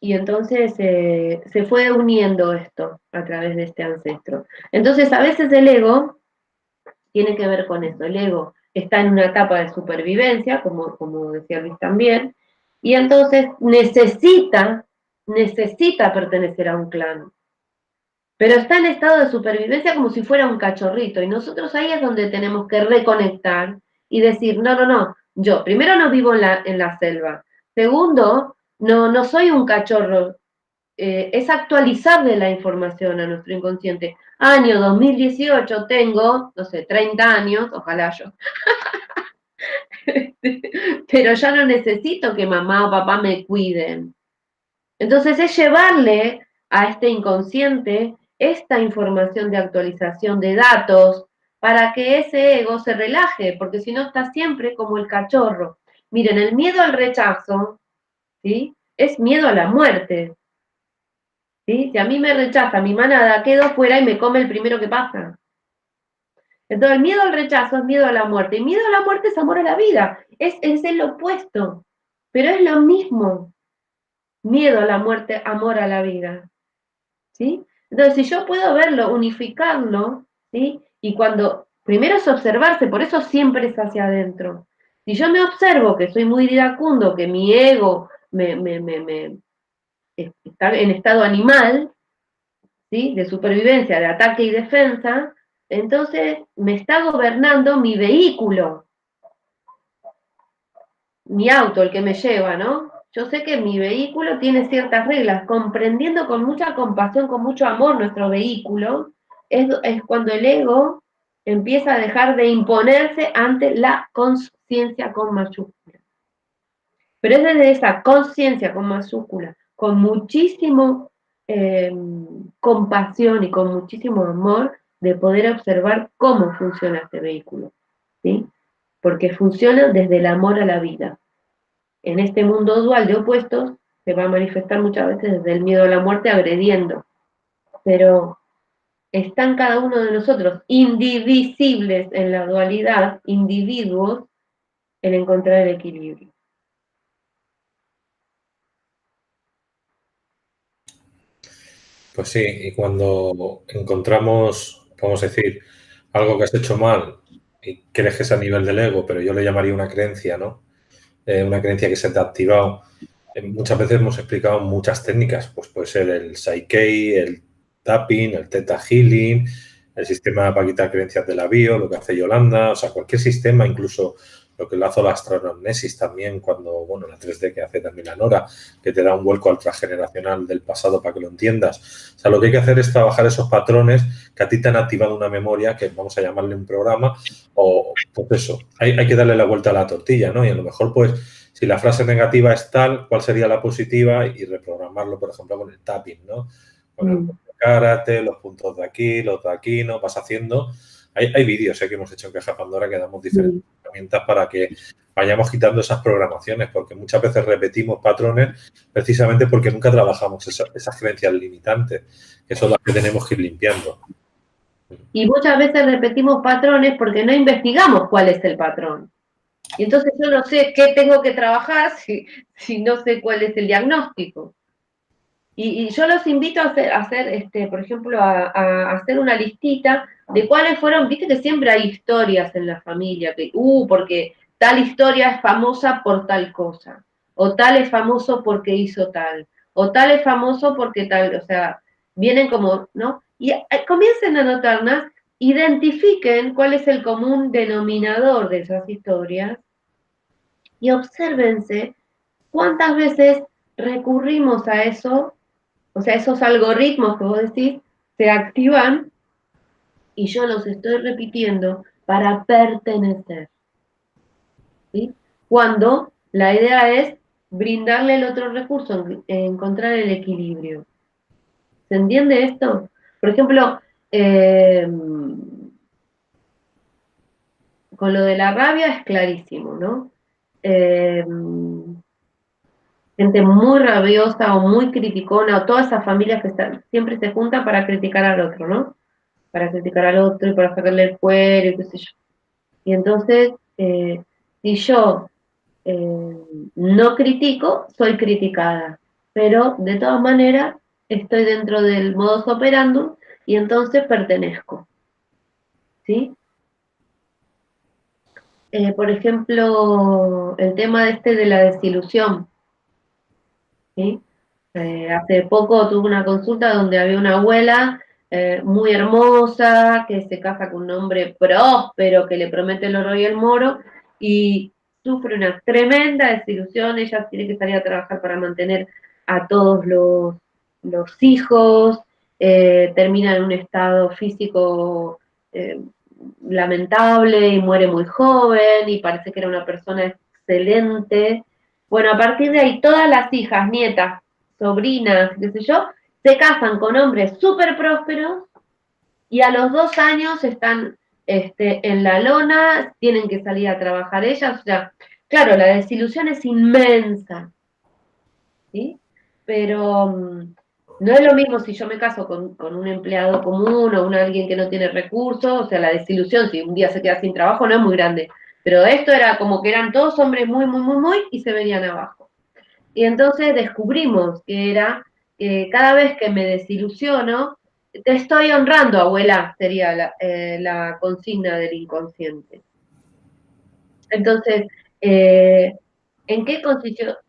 Y entonces se fue uniendo esto a través de este ancestro. Entonces a veces el ego tiene que ver con eso, el ego está en una etapa de supervivencia, como decía Luis también, y entonces necesita pertenecer a un clan, pero está en estado de supervivencia como si fuera un cachorrito, y nosotros ahí es donde tenemos que reconectar y decir, no, no, no, yo primero no vivo en la selva, segundo, no soy un cachorro, es actualizarle la información a nuestro inconsciente. Año 2018, tengo, no sé, 30 años, ojalá yo, pero ya no necesito que mamá o papá me cuiden. Entonces es llevarle a este inconsciente esta información de actualización de datos para que ese ego se relaje, porque si no está siempre como el cachorro. Miren, el miedo al rechazo, ¿sí? Es miedo a la muerte, ¿sí? Si a mí me rechaza mi manada, quedo fuera y me come el primero que pasa. Entonces el miedo al rechazo es miedo a la muerte, y miedo a la muerte es amor a la vida, es el opuesto, pero es lo mismo. Miedo a la muerte, amor a la vida. ¿Sí? Entonces, si yo puedo verlo, unificarlo, ¿sí? Y cuando, primero es observarse, por eso siempre es hacia adentro. Si yo me observo que soy muy iracundo, que mi ego está en estado animal, ¿sí? De supervivencia, de ataque y defensa, entonces me está gobernando mi vehículo, mi auto, el que me lleva, ¿no? Yo sé que mi vehículo tiene ciertas reglas, comprendiendo con mucha compasión, con mucho amor nuestro vehículo, es cuando el ego empieza a dejar de imponerse ante la conciencia con mayúscula. Pero es desde esa conciencia con mayúscula, con muchísimo compasión y con muchísimo amor, de poder observar cómo funciona este vehículo, ¿sí? Porque funciona desde el amor a la vida. En este mundo dual de opuestos se va a manifestar muchas veces desde el miedo a la muerte agrediendo, pero están cada uno de nosotros indivisibles en la dualidad, individuos, en encontrar el equilibrio. Pues sí, y cuando encontramos, vamos a decir, algo que has hecho mal y crees que es a nivel del ego, pero yo le llamaría una creencia, ¿no? Una creencia que se te ha activado. Muchas veces hemos explicado muchas técnicas, pues puede ser el Psyche, el Tapping, el Theta Healing, el sistema para quitar creencias de la bio, lo que hace Yolanda, o sea, cualquier sistema, incluso lo que le hace la astronomnesis también, cuando, bueno, la 3D que hace también la Nora, que te da un vuelco al transgeneracional del pasado para que lo entiendas. O sea, lo que hay que hacer es trabajar esos patrones que a ti te han activado una memoria, que vamos a llamarle un programa, o pues eso, hay que darle la vuelta a la tortilla, ¿no? Y a lo mejor, pues, si la frase negativa es tal, ¿cuál sería la positiva? Y reprogramarlo, por ejemplo, con el tapping, ¿no? Con el karate, los puntos de aquí, los de aquí, ¿no? Vas haciendo. Hay vídeos que hemos hecho en Caja Pandora que damos diferentes herramientas para que vayamos quitando esas programaciones, porque muchas veces repetimos patrones precisamente porque nunca trabajamos esas creencias limitantes, que son las que tenemos que ir limpiando. Y muchas veces repetimos patrones porque no investigamos cuál es el patrón. Y entonces yo no sé qué tengo que trabajar si no sé cuál es el diagnóstico. Y yo los invito a hacer por ejemplo, a hacer una listita de cuáles fueron, viste que siempre hay historias en la familia, porque tal historia es famosa por tal cosa, o tal es famoso porque hizo tal, o tal es famoso porque tal, o sea, vienen como, ¿no? Y comiencen a notarlas, identifiquen cuál es el común denominador de esas historias y obsérvense cuántas veces recurrimos a eso, o sea, esos algoritmos que vos decís, se activan y yo los estoy repitiendo para pertenecer, ¿sí? Cuando la idea es brindarle el otro recurso, encontrar el equilibrio. ¿Se entiende esto? Por ejemplo, con lo de la rabia es clarísimo, ¿no? Eh, gente muy rabiosa o muy criticona, o todas esas familias que siempre se juntan para criticar al otro, ¿no? Para criticar al otro y para sacarle el cuero y qué sé yo. Y entonces, si yo no critico, soy criticada, pero de todas maneras estoy dentro del modus operandum y entonces pertenezco, ¿sí? Por ejemplo, el tema de la desilusión, ¿sí? Hace poco tuve una consulta donde había una abuela muy hermosa, que se casa con un hombre próspero, que le promete el oro y el moro, y sufre una tremenda desilusión. Ella tiene que salir a trabajar para mantener a todos los hijos, termina en un estado físico eh, lamentable y muere muy joven, y parece que era una persona excelente. Bueno, a partir de ahí, todas las hijas, nietas, sobrinas, qué sé yo, se casan con hombres súper prósperos y a los 2 años están en la lona, tienen que salir a trabajar ellas. O sea, claro, la desilusión es inmensa, ¿sí? Pero no es lo mismo si yo me caso con un empleado común o alguien que no tiene recursos. O sea, la desilusión, si un día se queda sin trabajo, no es muy grande. Pero esto era como que eran todos hombres muy, muy, muy, muy, y se venían abajo. Y entonces descubrimos que era que cada vez que me desilusiono, te estoy honrando, abuela, sería la consigna del inconsciente. Entonces, ¿en qué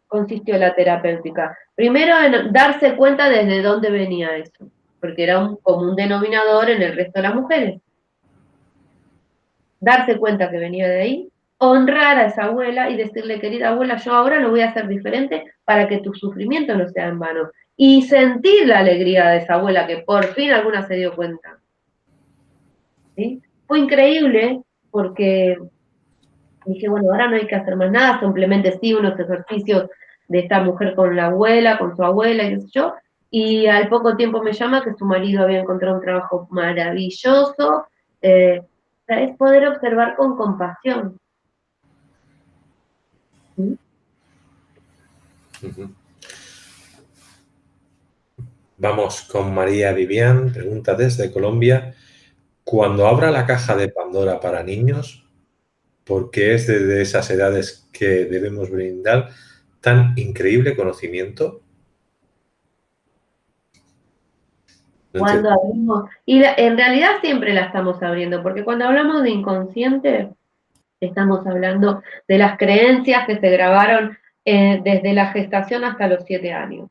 consistió la terapéutica? Primero, en darse cuenta desde dónde venía eso, porque era un común denominador en el resto de las mujeres. Darse cuenta que venía de ahí, honrar a esa abuela y decirle, querida abuela, yo ahora lo voy a hacer diferente para que tu sufrimiento no sea en vano. Y sentir la alegría de esa abuela, que por fin alguna se dio cuenta. ¿Sí? Fue increíble porque dije, bueno, ahora no hay que hacer más nada, simplemente sí unos ejercicios de esta mujer con la abuela, con su abuela, y qué sé yo, y al poco tiempo me llama que su marido había encontrado un trabajo maravilloso. Es poder observar con compasión. ¿Sí? Ujú. Vamos con María Vivian, pregunta desde Colombia. Cuando abra la caja de Pandora para niños, ¿por qué es desde esas edades que debemos brindar tan increíble conocimiento? No Cuando entiendo. abrimos, en realidad siempre la estamos abriendo, porque cuando hablamos de inconsciente, estamos hablando de las creencias que se grabaron desde la gestación hasta los 7 años.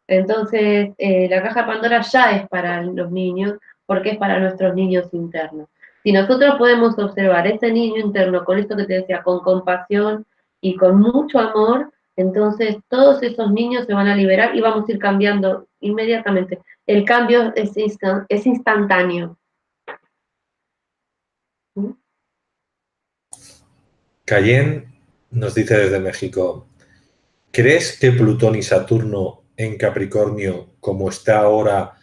Entonces, la caja de Pandora ya es para los niños, porque es para nuestros niños internos. Si nosotros podemos observar ese niño interno con esto que te decía, con compasión y con mucho amor, entonces todos esos niños se van a liberar y vamos a ir cambiando inmediatamente. El cambio es instantáneo. ¿Sí? Cayen nos dice desde México, ¿crees que Plutón y Saturno en Capricornio, como está ahora,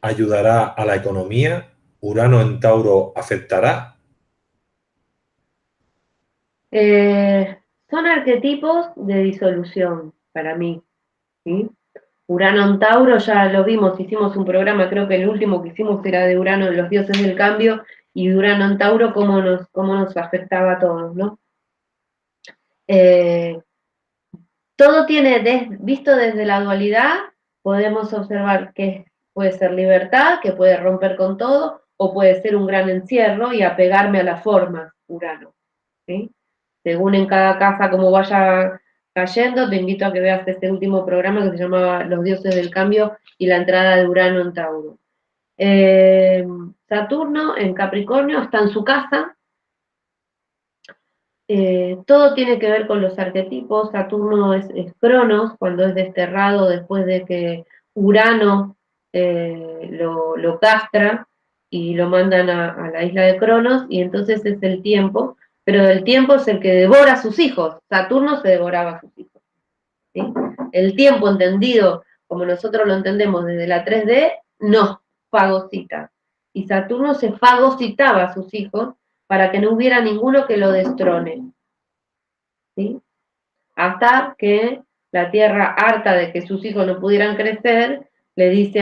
ayudará a la economía? ¿Urano en Tauro afectará? Eh, Son arquetipos de disolución para mí. ¿Sí? Urano en Tauro ya lo vimos, hicimos un programa, creo que el último que hicimos era de Urano, los dioses del cambio, y Urano en Tauro, cómo nos afectaba a todos, ¿no? Eh, Todo tiene, visto desde la dualidad, podemos observar que puede ser libertad, que puede romper con todo, o puede ser un gran encierro y apegarme a la forma, Urano. ¿Sí? Según en cada casa como vaya cayendo, te invito a que veas este último programa que se llamaba Los dioses del cambio y la entrada de Urano en Tauro. Saturno en Capricornio está en su casa. Todo tiene que ver con los arquetipos. Saturno es Cronos, cuando es desterrado después de que Urano lo castra y lo mandan a la isla de Cronos, y entonces es el tiempo, pero el tiempo es el que devora a sus hijos. Saturno se devoraba a sus hijos. ¿Sí? El tiempo entendido como nosotros lo entendemos desde la 3D, no, fagocita. Y Saturno se fagocitaba a sus hijos para que no hubiera ninguno que lo destrone. ¿Sí? Hasta que la Tierra, harta de que sus hijos no pudieran crecer, le dice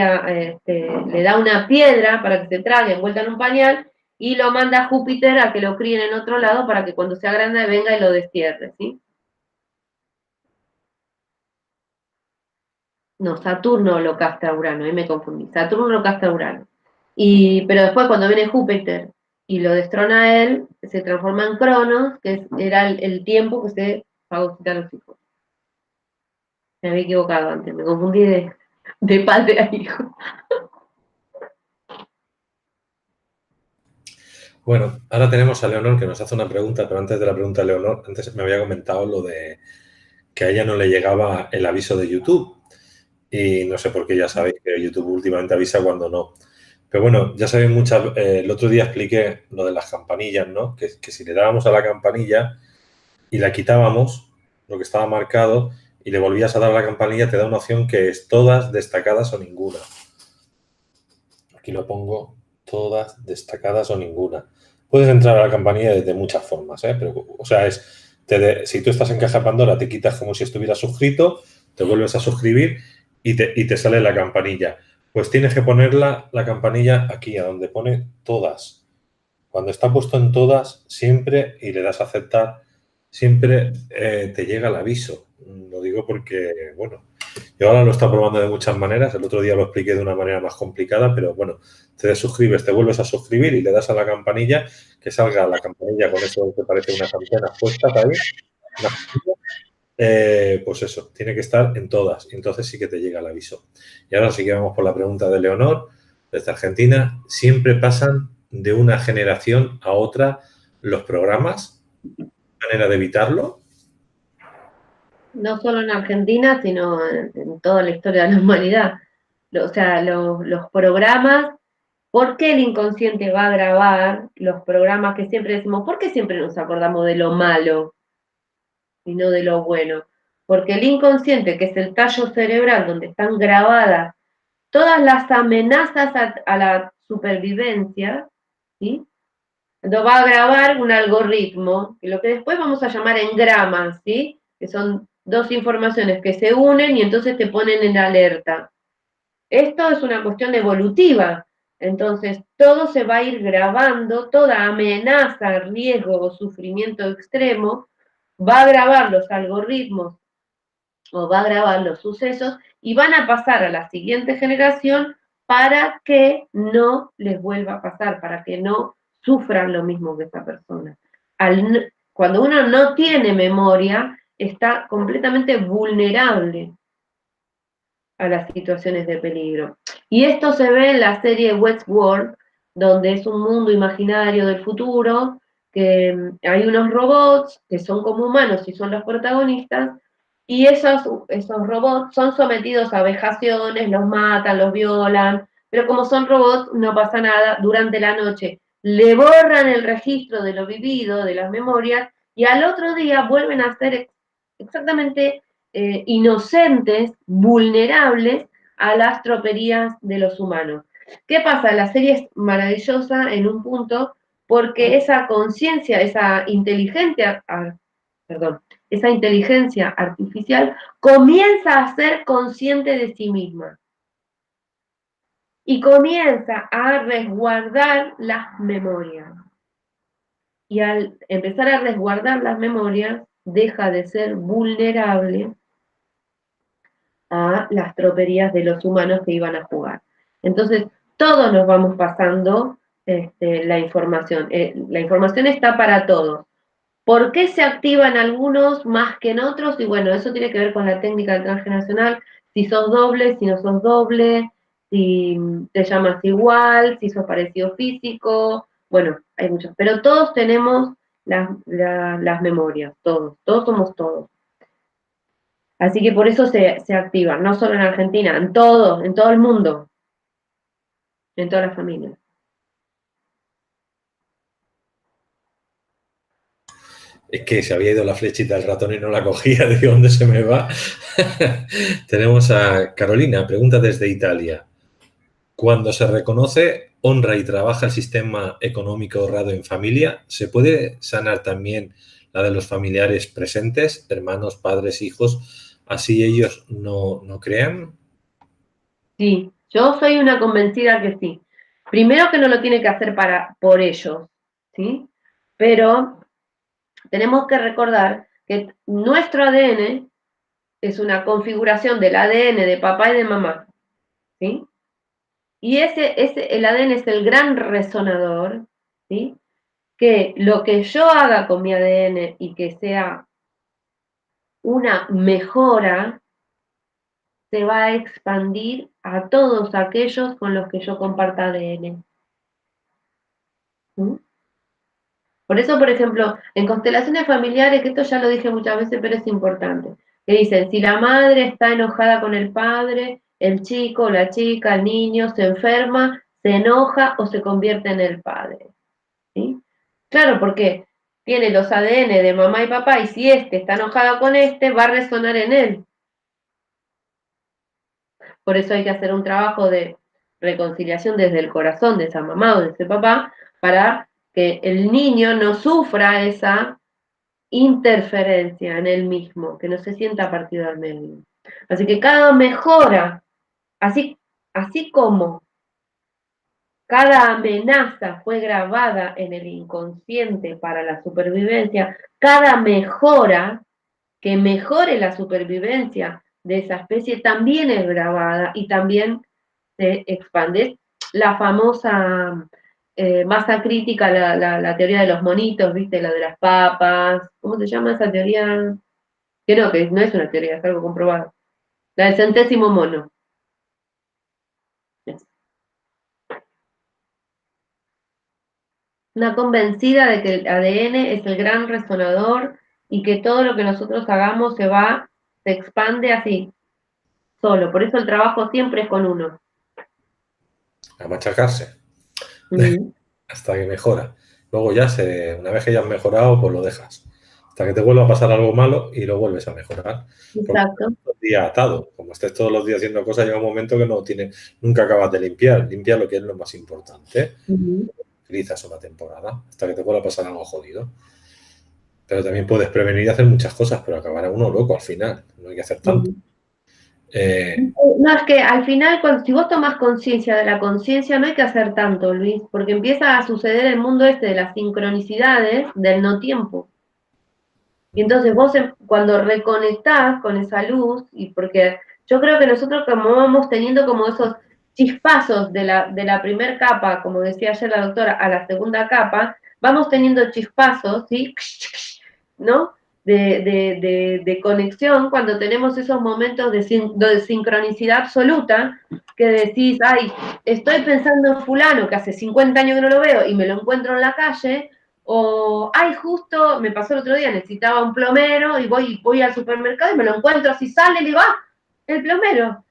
le da una piedra para que se trague envuelta en un pañal y lo manda a Júpiter a que lo críen en otro lado para que cuando sea grande venga y lo destierre, ¿sí? No, Saturno lo castra a Urano, ahí me confundí. Saturno lo castra a Urano. Pero después cuando viene Júpiter y lo destrona a él, se transforma en Cronos, que era el tiempo que se fagocita los hijos. Me había equivocado antes, me confundí de padre a hijo. Bueno, ahora tenemos a Leonor que nos hace una pregunta, pero antes de la pregunta de Leonor, antes me había comentado lo de que a ella no le llegaba el aviso de YouTube. Y no sé por qué, ya sabéis que YouTube últimamente avisa cuando no. Pero bueno, ya sabéis el otro día expliqué lo de las campanillas, ¿no? Que si le dábamos a la campanilla y la quitábamos, lo que estaba marcado, y le volvías a dar a la campanilla, te da una opción que es todas, destacadas o ninguna. Aquí lo pongo, todas, destacadas o ninguna. Puedes entrar a la campanilla de muchas formas, ¿eh? Pero, o sea, si tú estás en Caja Pandora, te quitas como si estuvieras suscrito, te vuelves a suscribir y te sale la campanilla. Pues tienes que ponerla, la campanilla, aquí, a donde pone todas. Cuando está puesto en todas, siempre, y le das a aceptar, siempre te llega el aviso. Lo digo porque, bueno, yo ahora lo estoy probando de muchas maneras. El otro día lo expliqué de una manera más complicada, pero bueno, te desuscribes, te vuelves a suscribir y le das a la campanilla, que salga la campanilla con eso que parece unas antenas puestas ahí. Pues eso, tiene que estar en todas. Y entonces sí que te llega el aviso. Y ahora sí que vamos por la pregunta de Leonor, desde Argentina. ¿Siempre pasan de una generación a otra los programas? ¿Manera de evitarlo? No solo en Argentina, sino en toda la historia de la humanidad. O sea, los programas, ¿por qué el inconsciente va a grabar los programas que siempre decimos? ¿Por qué siempre nos acordamos de lo malo y no de lo bueno? Porque el inconsciente, que es el tallo cerebral donde están grabadas todas las amenazas a la supervivencia, ¿sí? Lo va a grabar un algoritmo, lo que después vamos a llamar engramas, ¿sí? Que son dos informaciones que se unen y entonces te ponen en alerta. Esto es una cuestión evolutiva, entonces todo se va a ir grabando, toda amenaza, riesgo o sufrimiento extremo va a grabar los algoritmos o va a grabar los sucesos y van a pasar a la siguiente generación para que no les vuelva a pasar, para que no sufran lo mismo que esa persona. Cuando uno no tiene memoria, está completamente vulnerable a las situaciones de peligro. Y esto se ve en la serie Westworld, donde es un mundo imaginario del futuro, que hay unos robots que son como humanos y son los protagonistas, y esos robots son sometidos a vejaciones, los matan, los violan, pero como son robots no pasa nada durante la noche. Le borran el registro de lo vivido, de las memorias, y al otro día vuelven a ser exactamente inocentes, vulnerables a las troperías de los humanos. ¿Qué pasa? La serie es maravillosa en un punto porque esa conciencia, esa inteligencia artificial comienza a ser consciente de sí misma y comienza a resguardar las memorias. Y al empezar a resguardar las memorias, deja de ser vulnerable a las troperías de los humanos que iban a jugar. Entonces, todos nos vamos pasando la información. La información está para todos. ¿Por qué se activan algunos más que en otros? Y bueno, eso tiene que ver con la técnica del transgeneracional, si sos doble, si no sos doble, si te llamas igual, si sos parecido físico, bueno, hay muchos, pero todos tenemos las memorias, todos somos todos. Así que por eso se activan, no solo en Argentina, en todo el mundo, en todas las familias. Es que se había ido la flechita del ratón y no la cogía, ¿de dónde se me va? Tenemos a Carolina, pregunta desde Italia. Cuando se reconoce, honra y trabaja el sistema económico ahorrado en familia, ¿se puede sanar también la de los familiares presentes, hermanos, padres, hijos, así ellos no crean? Sí, yo soy una convencida que sí. Primero que no lo tiene que hacer por ellos, ¿sí? Pero tenemos que recordar que nuestro ADN es una configuración del ADN de papá y de mamá, ¿sí? Y el ADN es el gran resonador, ¿sí? Que lo que yo haga con mi ADN y que sea una mejora, se va a expandir a todos aquellos con los que yo comparta ADN. ¿Sí? Por eso, por ejemplo, en constelaciones familiares, que esto ya lo dije muchas veces, pero es importante, que dicen, si la madre está enojada con el padre, el chico, la chica, el niño se enferma, se enoja o se convierte en el padre. ¿Sí? Claro, porque tiene los ADN de mamá y papá, y si este está enojada con este, va a resonar en él. Por eso hay que hacer un trabajo de reconciliación desde el corazón de esa mamá o de ese papá, para que el niño no sufra esa interferencia en él mismo, que no se sienta partido al medio. Así que cada mejora, así como cada amenaza fue grabada en el inconsciente para la supervivencia, cada mejora que mejore la supervivencia de esa especie también es grabada y también se expande. La famosa masa crítica, la teoría de los monitos, ¿viste? La de las papas. ¿Cómo se llama esa teoría? Que no es una teoría, es algo comprobado. La del centésimo mono. Una convencida de que el ADN es el gran resonador y que todo lo que nosotros hagamos se expande así, solo. Por eso el trabajo siempre es con uno. A machacarse Mm. hasta que mejora. Luego ya, una vez que ya has mejorado, pues lo dejas. Hasta que te vuelva a pasar algo malo y lo vuelves a mejorar. Porque Exacto. estás todo el día atado. Como estés todos los días haciendo cosas, llega un momento que nunca acabas de limpiar. Limpia lo que es lo más importante. Uh-huh. Utilizas una temporada hasta que te vuelva a pasar algo jodido. Pero también puedes prevenir y hacer muchas cosas, pero acabará uno loco al final. No hay que hacer tanto. Uh-huh. No, es que al final, si vos tomás conciencia de la conciencia, no hay que hacer tanto, Luis, porque empieza a suceder el mundo este de las sincronicidades del no tiempo. Y entonces vos cuando reconectás con esa luz, y porque yo creo que nosotros como vamos teniendo como esos chispazos de la primer capa, como decía ayer la doctora, a la segunda capa, vamos teniendo chispazos, ¿sí? ¿No? De conexión cuando tenemos esos momentos de sincronicidad absoluta, que decís, ay, estoy pensando en fulano, que hace 50 años que no lo veo, y me lo encuentro en la calle, o, ay, justo me pasó el otro día, necesitaba un plomero y voy al supermercado y me lo encuentro así, sale y digo, ¡ah! El plomero.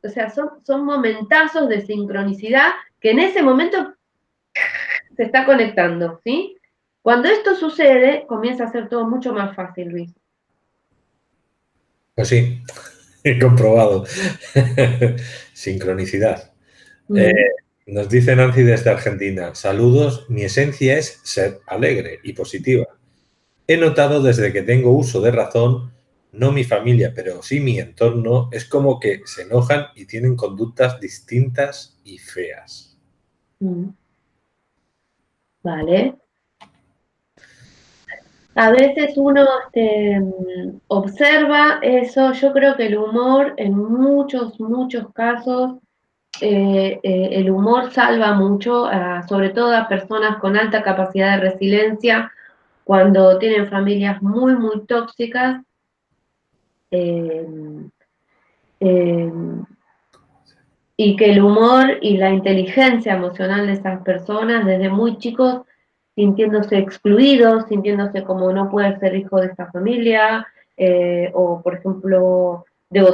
O sea, son momentazos de sincronicidad que en ese momento se está conectando, ¿sí? Cuando esto sucede, comienza a ser todo mucho más fácil, Luis. Pues sí, he comprobado. Sincronicidad. Eh, Mm. Nos dice Nancy desde Argentina, saludos, mi esencia es ser alegre y positiva. He notado desde que tengo uso de razón, no mi familia, pero sí mi entorno, es como que se enojan y tienen conductas distintas y feas. Mm. Vale. A veces uno observa eso. Yo creo que el humor en muchos casos, el humor salva mucho, sobre todo a personas con alta capacidad de resiliencia cuando tienen familias muy tóxicas. eh, eh, y que el humor y la inteligencia emocional de esas personas desde muy chicos, sintiéndose excluidos, sintiéndose como no puede ser hijo de esta familia, o por ejemplo, debo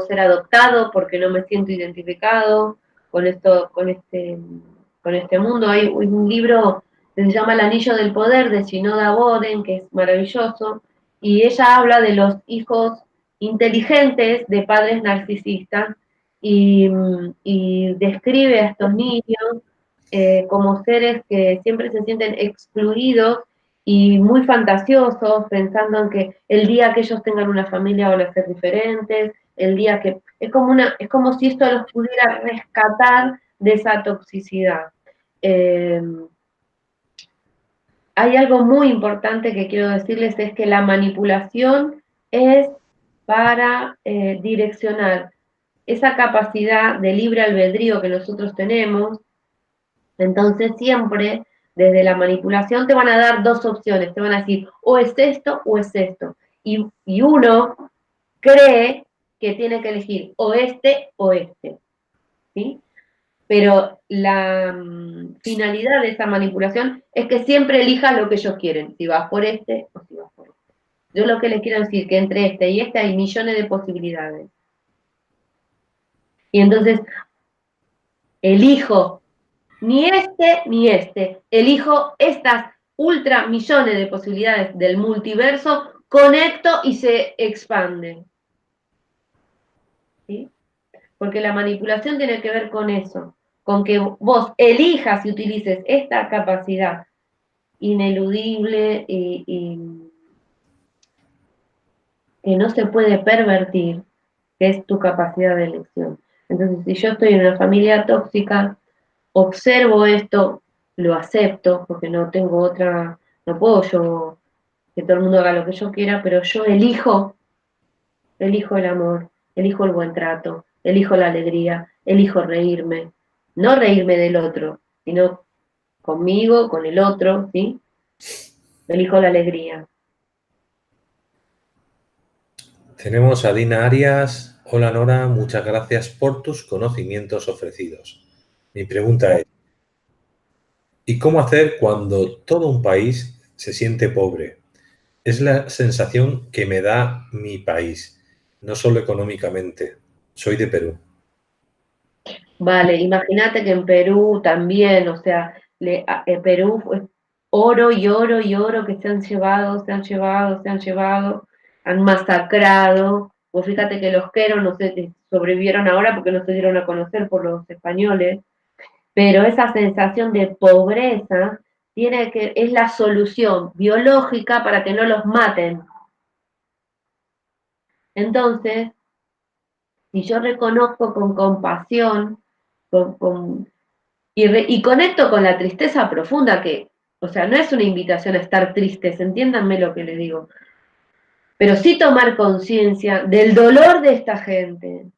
ser adoptado porque no me siento identificado con esto, con este mundo. Hay un libro que se llama El Anillo del Poder de Shinoda Boden, que es maravilloso, y ella habla de los hijos inteligentes de padres narcisistas y, y describe a estos niños como seres que siempre se sienten excluidos y muy fantasiosos, pensando en que el día que ellos tengan una familia van a ser diferentes, el día que es como si esto los pudiera rescatar de esa toxicidad. Eh, Hay algo muy importante que quiero decirles, es que la manipulación es para direccionar esa capacidad de libre albedrío que nosotros tenemos. Entonces siempre desde la manipulación te van a dar dos opciones, te van a decir o es esto o es esto. Y uno cree que tiene que elegir o este, ¿sí? Pero la finalidad de esa manipulación es que siempre elijas lo que ellos quieren, si vas por este o si vas por este. Yo lo que les quiero decir que entre este y este hay millones de posibilidades. Y entonces elijo ni este, elijo estas ultra millones de posibilidades del multiverso, conecto y se expande. ¿Sí? Porque la manipulación tiene que ver con eso, con que vos elijas y utilices esta capacidad ineludible y que no se puede pervertir, que es tu capacidad de elección. Entonces, si yo estoy en una familia tóxica, observo esto, lo acepto, porque no tengo otra, no puedo yo que todo el mundo haga lo que yo quiera, pero yo elijo el amor, elijo el buen trato, elijo la alegría, elijo reírme, no reírme del otro, sino conmigo, con el otro, ¿sí? Elijo la alegría. Tenemos a Dina Arias. Hola Nora, muchas gracias por tus conocimientos ofrecidos. Mi pregunta es, ¿y cómo hacer cuando todo un país se siente pobre? Es la sensación que me da mi país, no solo económicamente. Soy de Perú. Vale, imagínate que en Perú también, o sea, Perú fue oro y oro y oro que se han llevado, se han llevado, se han llevado, han masacrado. Vos fíjate que los queros no sé, sobrevivieron ahora porque no se dieron a conocer por los españoles, pero esa sensación de pobreza es la solución biológica para que no los maten. Entonces, si yo reconozco con compasión, con y conecto con la tristeza profunda que, o sea, no es una invitación a estar tristes, entiéndanme lo que les digo, pero sí tomar conciencia del dolor de esta gente,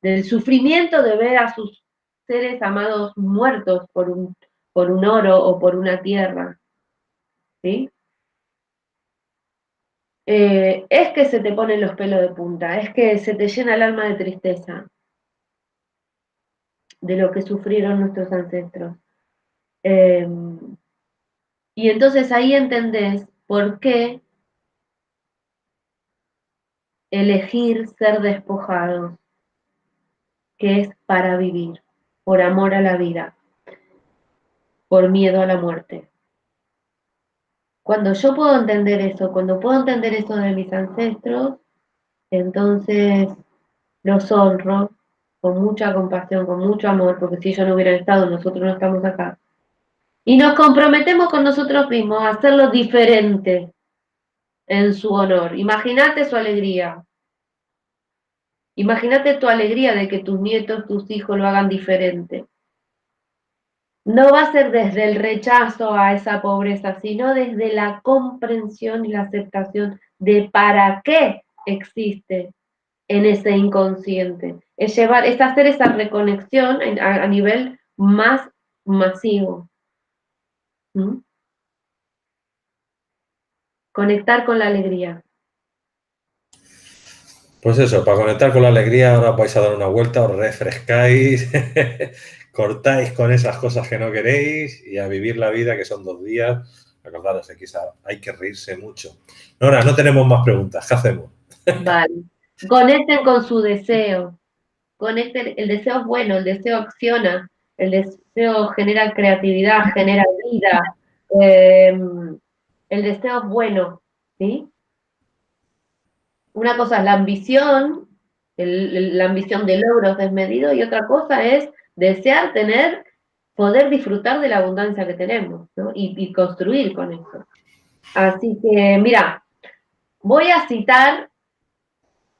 del sufrimiento de ver a sus seres amados muertos por un oro o por una tierra, ¿sí? Es que se te ponen los pelos de punta, es que se te llena el alma de tristeza de lo que sufrieron nuestros ancestros. Eh, y entonces ahí entendés por qué elegir ser despojados, que es para vivir, por amor a la vida, por miedo a la muerte. Cuando yo puedo entender eso, cuando puedo entender eso de mis ancestros, entonces los honro con mucha compasión, con mucho amor, porque si ellos no hubieran estado, nosotros no estamos acá. Y nos comprometemos con nosotros mismos a hacerlo diferente en su honor. Imagínate su alegría. Imagínate tu alegría de que tus nietos, tus hijos lo hagan diferente. no va a ser desde el rechazo a esa pobreza, sino desde la comprensión y la aceptación de para qué existe en ese inconsciente. Es hacer esa reconexión a nivel más masivo. ¿Mm? Conectar con la alegría. Pues eso, para conectar con la alegría, ahora os vais a dar una vuelta, os refrescáis, cortáis con esas cosas que no queréis y a vivir la vida, que son 2 días. Recordaros, hay que reírse mucho. Nora, no tenemos más preguntas. ¿Qué hacemos? Vale. Conecten con su deseo. Conecten, el deseo es bueno, el deseo acciona, el deseo genera creatividad, genera vida. El deseo es bueno, ¿sí? Una cosa es la ambición, la ambición de logros desmedidos, y otra cosa es desear tener, poder disfrutar de la abundancia que tenemos, ¿no? Y construir con eso. Así que, mira, voy a citar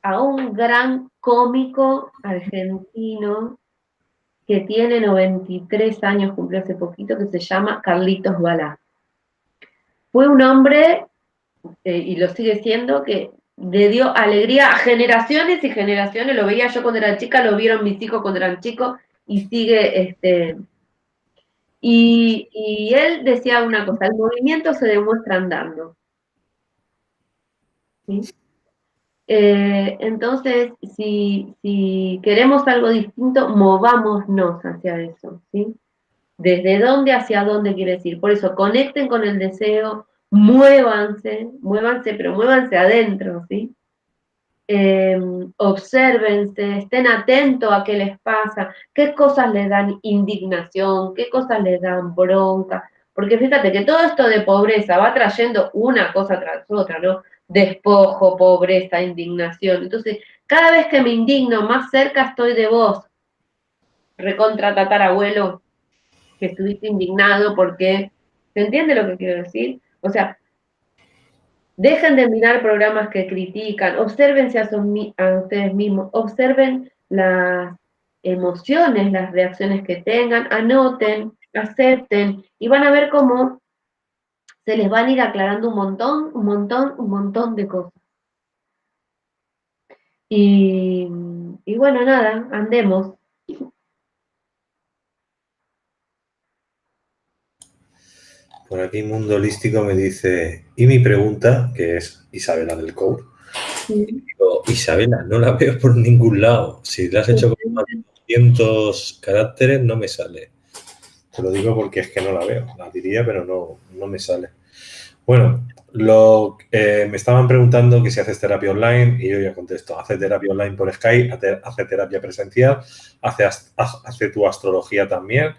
a un gran cómico argentino que tiene 93 años, cumplió hace poquito, que se llama Carlitos Balá. Fue un hombre, y lo sigue siendo, que le dio alegría a generaciones y generaciones. Lo veía yo cuando era chica, lo vieron mis hijos cuando eran chicos, y sigue, y él decía una cosa: el movimiento se demuestra andando, ¿sí? Entonces, si queremos algo distinto, movámonos hacia eso, ¿sí? ¿Desde dónde hacia dónde quieres ir? Por eso, conecten con el deseo, muévanse, pero muévanse adentro, ¿sí? Obsérvense, estén atentos a qué les pasa, qué cosas les dan indignación, qué cosas les dan bronca, porque fíjate que todo esto de pobreza va trayendo una cosa tras otra, ¿no? Despojo, pobreza, indignación. Entonces, cada vez que me indigno, más cerca estoy de vos, recontra tatarabuelo, que estuviste indignado porque, ¿se entiende lo que quiero decir? O sea, dejen de mirar programas que critican, obsérvense a ustedes mismos, observen las emociones, las reacciones que tengan, anoten, acepten, y van a ver cómo se les van a ir aclarando un montón de cosas. Y, y bueno, nada, andemos. Por aquí Mundo Holístico me dice, y mi pregunta, que es Isabela del Cour, digo, Isabela, no la veo por ningún lado. Si la has hecho con más de 200 caracteres, no me sale. Te lo digo porque es que no la veo. La diría, pero no me sale. Bueno, me estaban preguntando que si haces terapia online y yo ya contesto, hace terapia online por Skype, hace terapia presencial, hace tu astrología también,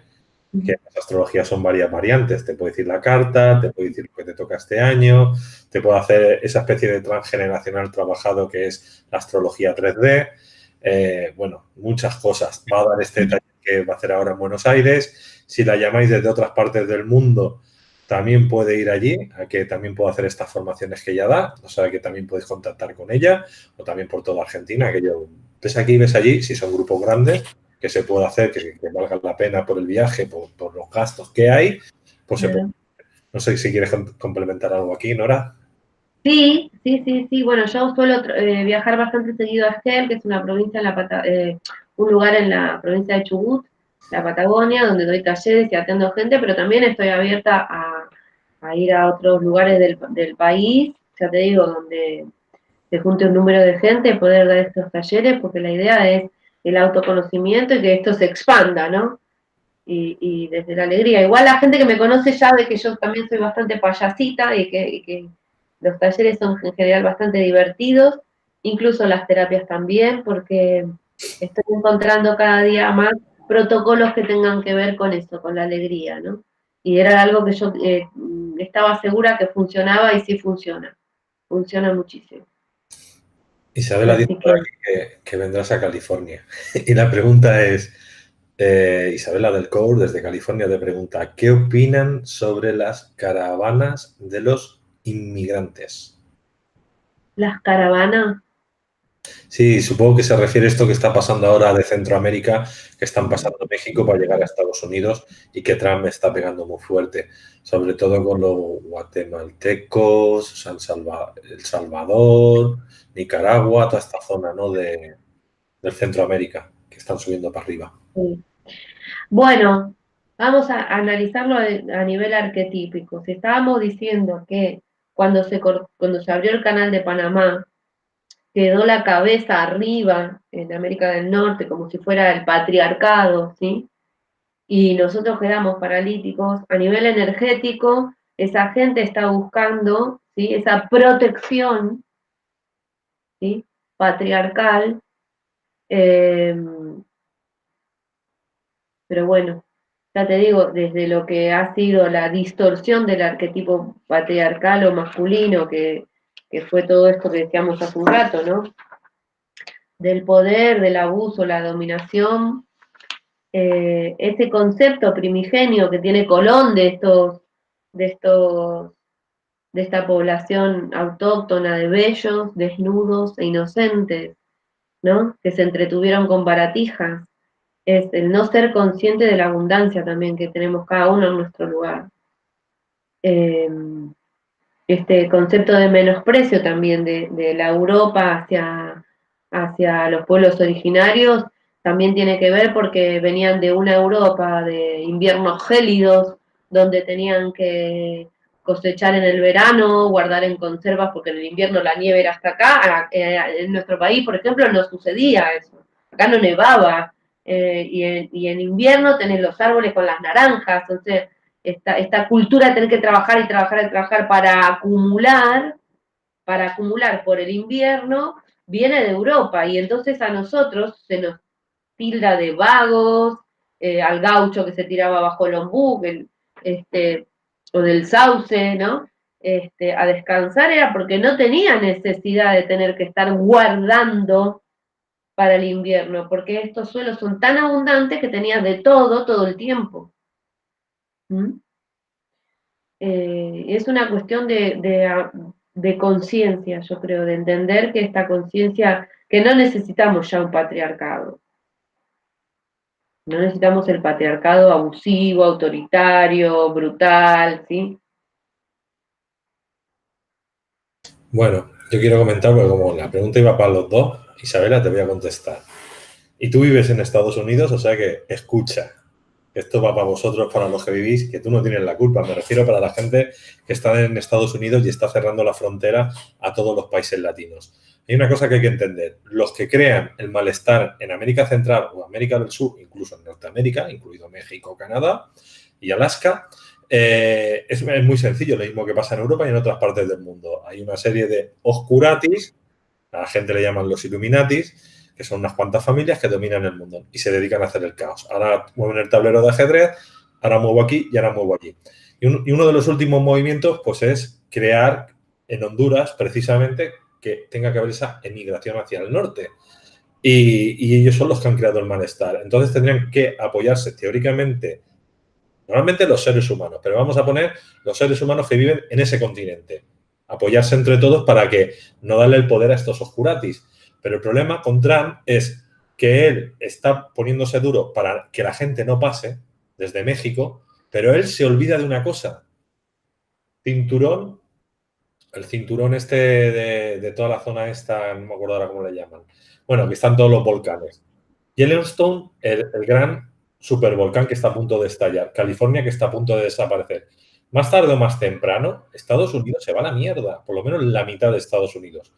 que las astrologías son varias variantes. Te puede decir la carta, te puede decir lo que te toca este año, te puede hacer esa especie de transgeneracional trabajado que es la astrología 3D. Bueno, muchas cosas. Va a dar este taller que va a hacer ahora en Buenos Aires. Si la llamáis desde otras partes del mundo, también puede ir allí, a que también puede hacer estas formaciones que ella da. O sea, que también podéis contactar con ella, o también por toda Argentina, que yo ves aquí, ves allí, si son grupos grandes, que se puede hacer, que valga la pena por el viaje, por los gastos que hay, pues se puede. No sé si quieres complementar algo aquí, Nora. Sí. Bueno, yo suelo viajar bastante seguido a Esquel, que es una provincia un lugar en la provincia de Chubut, la Patagonia, donde doy talleres y atiendo gente, pero también estoy abierta a ir a otros lugares del país, ya te digo, donde se junte un número de gente, poder dar estos talleres, porque la idea es el autoconocimiento y que esto se expanda, ¿no? Y desde la alegría. Igual la gente que me conoce ya ve que yo también soy bastante payasita y que los talleres son en general bastante divertidos, incluso las terapias también, porque estoy encontrando cada día más protocolos que tengan que ver con eso, con la alegría, ¿no? Y era algo que yo estaba segura que funcionaba y sí funciona muchísimo. Isabela dice Así por que aquí que vendrás a California. Y la pregunta es, Isabela del Cour, desde California, te pregunta, ¿qué opinan sobre las caravanas de los inmigrantes? las caravanas, Sí, supongo que se refiere a esto que está pasando ahora de Centroamérica, que están pasando México para llegar a Estados Unidos y que Trump está pegando muy fuerte, sobre todo con los guatemaltecos, El Salvador, Nicaragua, toda esta zona, ¿no? del Centroamérica, que están subiendo para arriba. Sí. Bueno, vamos a analizarlo a nivel arquetípico. Si estábamos diciendo que cuando se abrió el canal de Panamá, quedó la cabeza arriba en América del Norte, como si fuera el patriarcado, ¿sí? Y nosotros quedamos paralíticos, a nivel energético, esa gente está buscando, ¿sí? Esa protección, ¿sí? Patriarcal, eh, pero bueno, ya te digo, desde lo que ha sido la distorsión del arquetipo patriarcal o masculino, que fue todo esto que decíamos hace un rato, ¿no? Del poder, del abuso, la dominación, ese concepto primigenio que tiene Colón de estos, de esta población autóctona de bellos, desnudos e inocentes, ¿no? Que se entretuvieron con baratijas, es el no ser consciente de la abundancia también que tenemos cada uno en nuestro lugar. Eh, este concepto de menosprecio también de la Europa hacia los pueblos originarios también tiene que ver porque venían de una Europa de inviernos gélidos, donde tenían que cosechar en el verano, guardar en conservas, porque en el invierno la nieve era hasta acá. En nuestro país, por ejemplo, no sucedía eso. Acá no nevaba. Y en invierno tenés los árboles con las naranjas. Entonces, esta cultura de tener que trabajar y trabajar y trabajar para acumular por el invierno, viene de Europa. Y entonces a nosotros se nos tilda de vagos, al gaucho que se tiraba bajo el ombú, o del sauce, ¿no? A descansar era porque no tenía necesidad de tener que estar guardando para el invierno, porque estos suelos son tan abundantes que tenías de todo el tiempo. ¿Mm? Es una cuestión de conciencia, yo creo, de entender que esta conciencia, que no necesitamos ya un patriarcado, no necesitamos el patriarcado abusivo, autoritario, brutal, ¿sí? Bueno, yo quiero comentar, porque como la pregunta iba para los dos, Isabela, te voy a contestar. Y tú vives en Estados Unidos, o sea que escucha. Esto va para vosotros, para los que vivís, que tú no tienes la culpa. Me refiero para la gente que está en Estados Unidos y está cerrando la frontera a todos los países latinos. Hay una cosa que hay que entender. Los que crean el malestar en América Central o América del Sur, incluso en Norteamérica, incluido México, Canadá y Alaska, es muy sencillo, lo mismo que pasa en Europa y en otras partes del mundo. Hay una serie de oscuratis, a la gente le llaman los Illuminatis, que son unas cuantas familias que dominan el mundo y se dedican a hacer el caos. Ahora mueven el tablero de ajedrez, ahora muevo aquí y ahora muevo allí. Y uno de los últimos movimientos, pues, es crear en Honduras, precisamente, que tenga que haber esa emigración hacia el norte. Y ellos son los que han creado el malestar. Entonces tendrían que apoyarse teóricamente, normalmente los seres humanos, pero vamos a poner los seres humanos que viven en ese continente. Apoyarse entre todos para que no darle el poder a estos oscuratis. Pero el problema con Trump es que él está poniéndose duro para que la gente no pase desde México, pero él se olvida de una cosa. Cinturón, el cinturón este de toda la zona esta, no me acuerdo ahora cómo le llaman. Bueno, que están todos los volcanes. Yellowstone, el gran supervolcán que está a punto de estallar. California, que está a punto de desaparecer. Más tarde o más temprano, Estados Unidos se va a la mierda, por lo menos la mitad de Estados Unidos.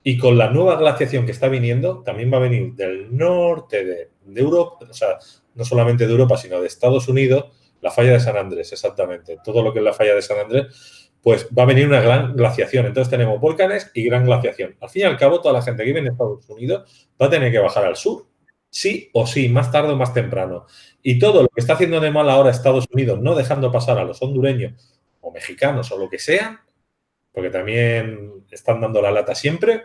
Y con la nueva glaciación que está viniendo, también va a venir del norte de Europa, o sea, no solamente de Europa, sino de Estados Unidos, la falla de San Andrés, exactamente. Todo lo que es la falla de San Andrés, pues va a venir una gran glaciación. Entonces tenemos volcanes y gran glaciación. Al fin y al cabo, toda la gente que vive en Estados Unidos va a tener que bajar al sur. Sí o sí, más tarde o más temprano. Y todo lo que está haciendo de mal ahora Estados Unidos, no dejando pasar a los hondureños o mexicanos o lo que sea, porque también están dando la lata siempre,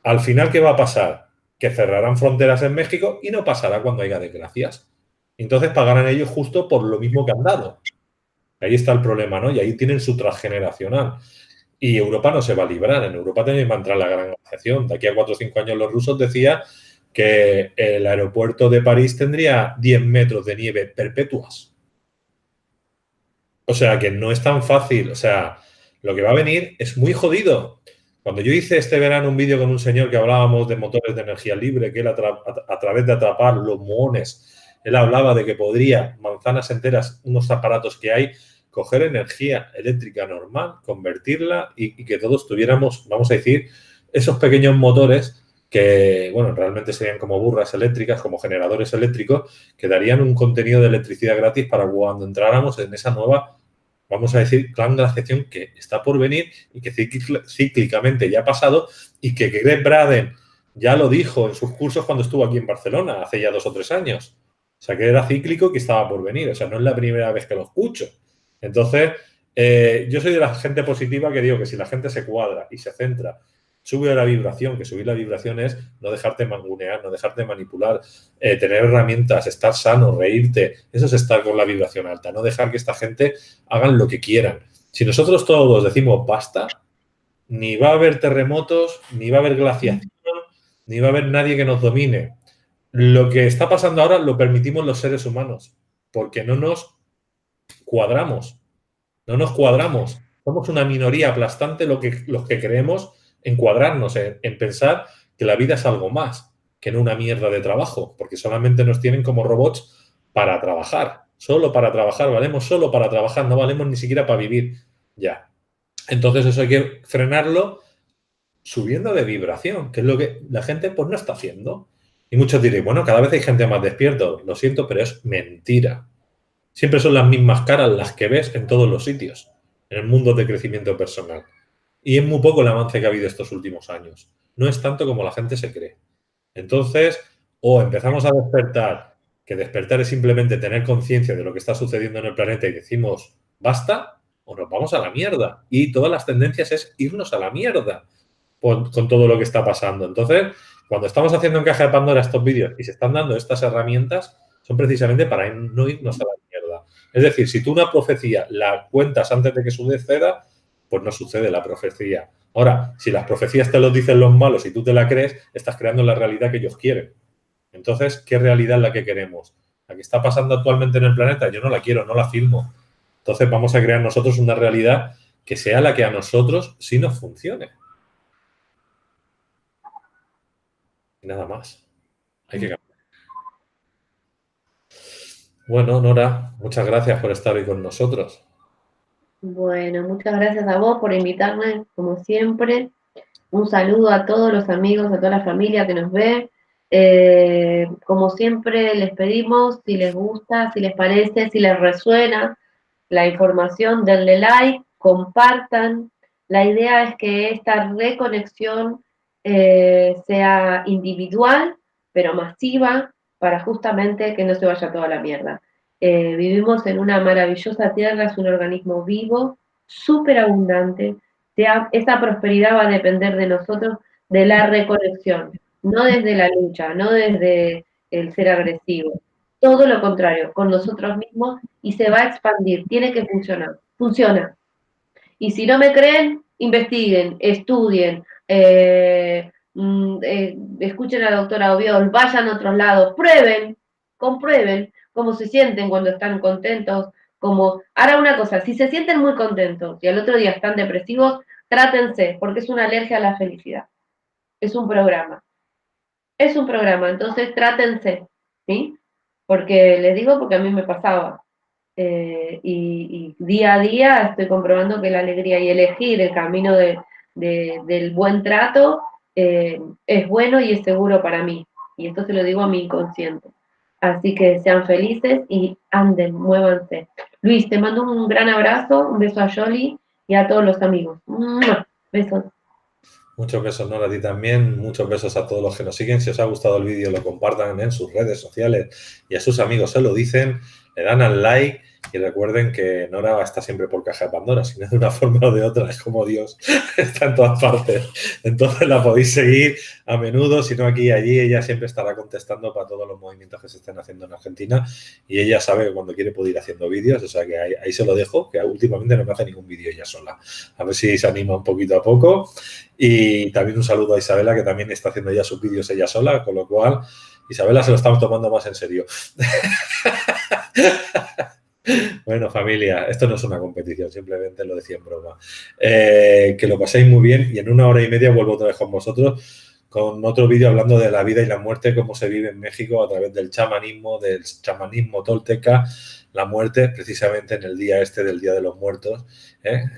al final, ¿qué va a pasar? Que cerrarán fronteras en México y no pasará cuando haya desgracias. Entonces pagarán ellos justo por lo mismo que han dado. Ahí está el problema, ¿no? Y ahí tienen su transgeneracional. Y Europa no se va a librar. En Europa también va a entrar la gran glaciación. De aquí a 4 o 5 años los rusos decían que el aeropuerto de París tendría 10 metros de nieve perpetuas. O sea, que no es tan fácil. O sea, lo que va a venir es muy jodido. Cuando yo hice este verano un vídeo con un señor que hablábamos de motores de energía libre, que él a través de atrapar los muones, él hablaba de que podría, manzanas enteras, unos aparatos que hay, coger energía eléctrica normal, convertirla y que todos tuviéramos, vamos a decir, esos pequeños motores que, bueno, realmente serían como burras eléctricas, como generadores eléctricos, que darían un contenido de electricidad gratis para cuando entráramos en esa nueva, vamos a decir, gran glaciación que está por venir y que cíclicamente ya ha pasado y que Greg Braden ya lo dijo en sus cursos cuando estuvo aquí en Barcelona, hace ya 2 o 3 años. O sea, que era cíclico y que estaba por venir. O sea, no es la primera vez que lo escucho. Entonces, yo soy de la gente positiva que digo que si la gente se cuadra y se centra, sube la vibración, que subir la vibración es no dejarte mangunear, no dejarte manipular, tener herramientas, estar sano, reírte, eso es estar con la vibración alta, no dejar que esta gente hagan lo que quieran. Si nosotros todos decimos basta, ni va a haber terremotos, ni va a haber glaciación, ni va a haber nadie que nos domine. Lo que está pasando ahora lo permitimos los seres humanos, porque no nos cuadramos. No nos cuadramos. Somos una minoría aplastante los que creemos en cuadrarnos, en pensar que la vida es algo más que no una mierda de trabajo, porque solamente nos tienen como robots para trabajar. Solo para trabajar, valemos solo para trabajar, no valemos ni siquiera para vivir. Ya. Entonces eso hay que frenarlo subiendo de vibración, que es lo que la gente pues no está haciendo. Y muchos diréis, bueno, cada vez hay gente más despierto. Lo siento, pero es mentira. Siempre son las mismas caras las que ves en todos los sitios, en el mundo de crecimiento personal. Y es muy poco el avance que ha habido estos últimos años. No es tanto como la gente se cree. Entonces, o empezamos a despertar, que despertar es simplemente tener conciencia de lo que está sucediendo en el planeta y decimos, basta, o nos vamos a la mierda. Y todas las tendencias es irnos a la mierda con todo lo que está pasando. Entonces, cuando estamos haciendo en Caja de Pandora estos vídeos y se están dando estas herramientas, son precisamente para no irnos a la mierda. Es decir, si tú una profecía la cuentas antes de que suceda, pues no sucede la profecía. Ahora, si las profecías te lo dicen los malos y tú te la crees, estás creando la realidad que ellos quieren. Entonces, ¿qué realidad es la que queremos? ¿La que está pasando actualmente en el planeta? Yo no la quiero, no la firmo. Entonces vamos a crear nosotros una realidad que sea la que a nosotros sí nos funcione. Y nada más. Hay que cambiar. Bueno, Nora, muchas gracias por estar hoy con nosotros. Bueno, muchas gracias a vos por invitarme, como siempre. Un saludo a todos los amigos, a toda la familia que nos ve. Como siempre, les pedimos, si les gusta, si les parece, si les resuena la información, denle like, compartan. La idea es que esta reconexión sea individual, pero masiva, para justamente que no se vaya toda la mierda. Vivimos en una maravillosa tierra, es un organismo vivo, súper abundante. Esa prosperidad va a depender de nosotros, de la reconexión, no desde la lucha, no desde el ser agresivo. Todo lo contrario, con nosotros mismos y se va a expandir, tiene que funcionar, funciona. Y si no me creen, investiguen, estudien, escuchen a la doctora Obiol, vayan a otros lados, prueben, comprueben cómo se sienten cuando están contentos, ahora una cosa, si se sienten muy contentos y al otro día están depresivos, trátense, porque es una alergia a la felicidad. Es un programa. Es un programa, entonces trátense, ¿sí? Porque les digo, porque a mí me pasaba. Y día a día estoy comprobando que la alegría y elegir el camino del buen trato es bueno y es seguro para mí. Y esto se lo digo a mi inconsciente. Así que sean felices y anden, muévanse. Luis, te mando un gran abrazo, un beso a Yoli y a todos los amigos. ¡Mua! Besos. Muchos besos, Nora, a ti también. Muchos besos a todos los que nos siguen. Si os ha gustado el vídeo, lo compartan en sus redes sociales y a sus amigos se lo dicen. le dan al like y recuerden que Nora está siempre por Caja de Pandora, si no de una forma o de otra, es como Dios, está en todas partes. Entonces la podéis seguir a menudo, si no aquí y allí, ella siempre estará contestando para todos los movimientos que se estén haciendo en Argentina y ella sabe que cuando quiere puede ir haciendo vídeos, o sea que ahí se lo dejo, que últimamente no me hace ningún vídeo ella sola. A ver si se anima un poquito a poco. Y también un saludo a Isabela, que también está haciendo ya sus vídeos ella sola, con lo cual Isabela se lo estamos tomando más en serio. Bueno, familia, esto no es una competición, simplemente lo decía en broma. Que lo paséis muy bien y en 1 hora y media vuelvo otra vez con vosotros con otro vídeo hablando de la vida y la muerte, cómo se vive en México a través del chamanismo tolteca, la muerte, precisamente en el día este del Día de los Muertos.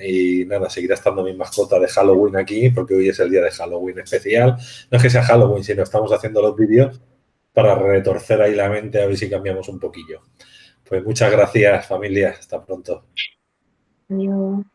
Y nada, seguirá estando mi mascota de Halloween aquí, porque hoy es el día de Halloween especial. No es que sea Halloween, sino estamos haciendo los vídeos para retorcer ahí la mente a ver si cambiamos un poquillo. Pues muchas gracias, familia. Hasta pronto. Adiós.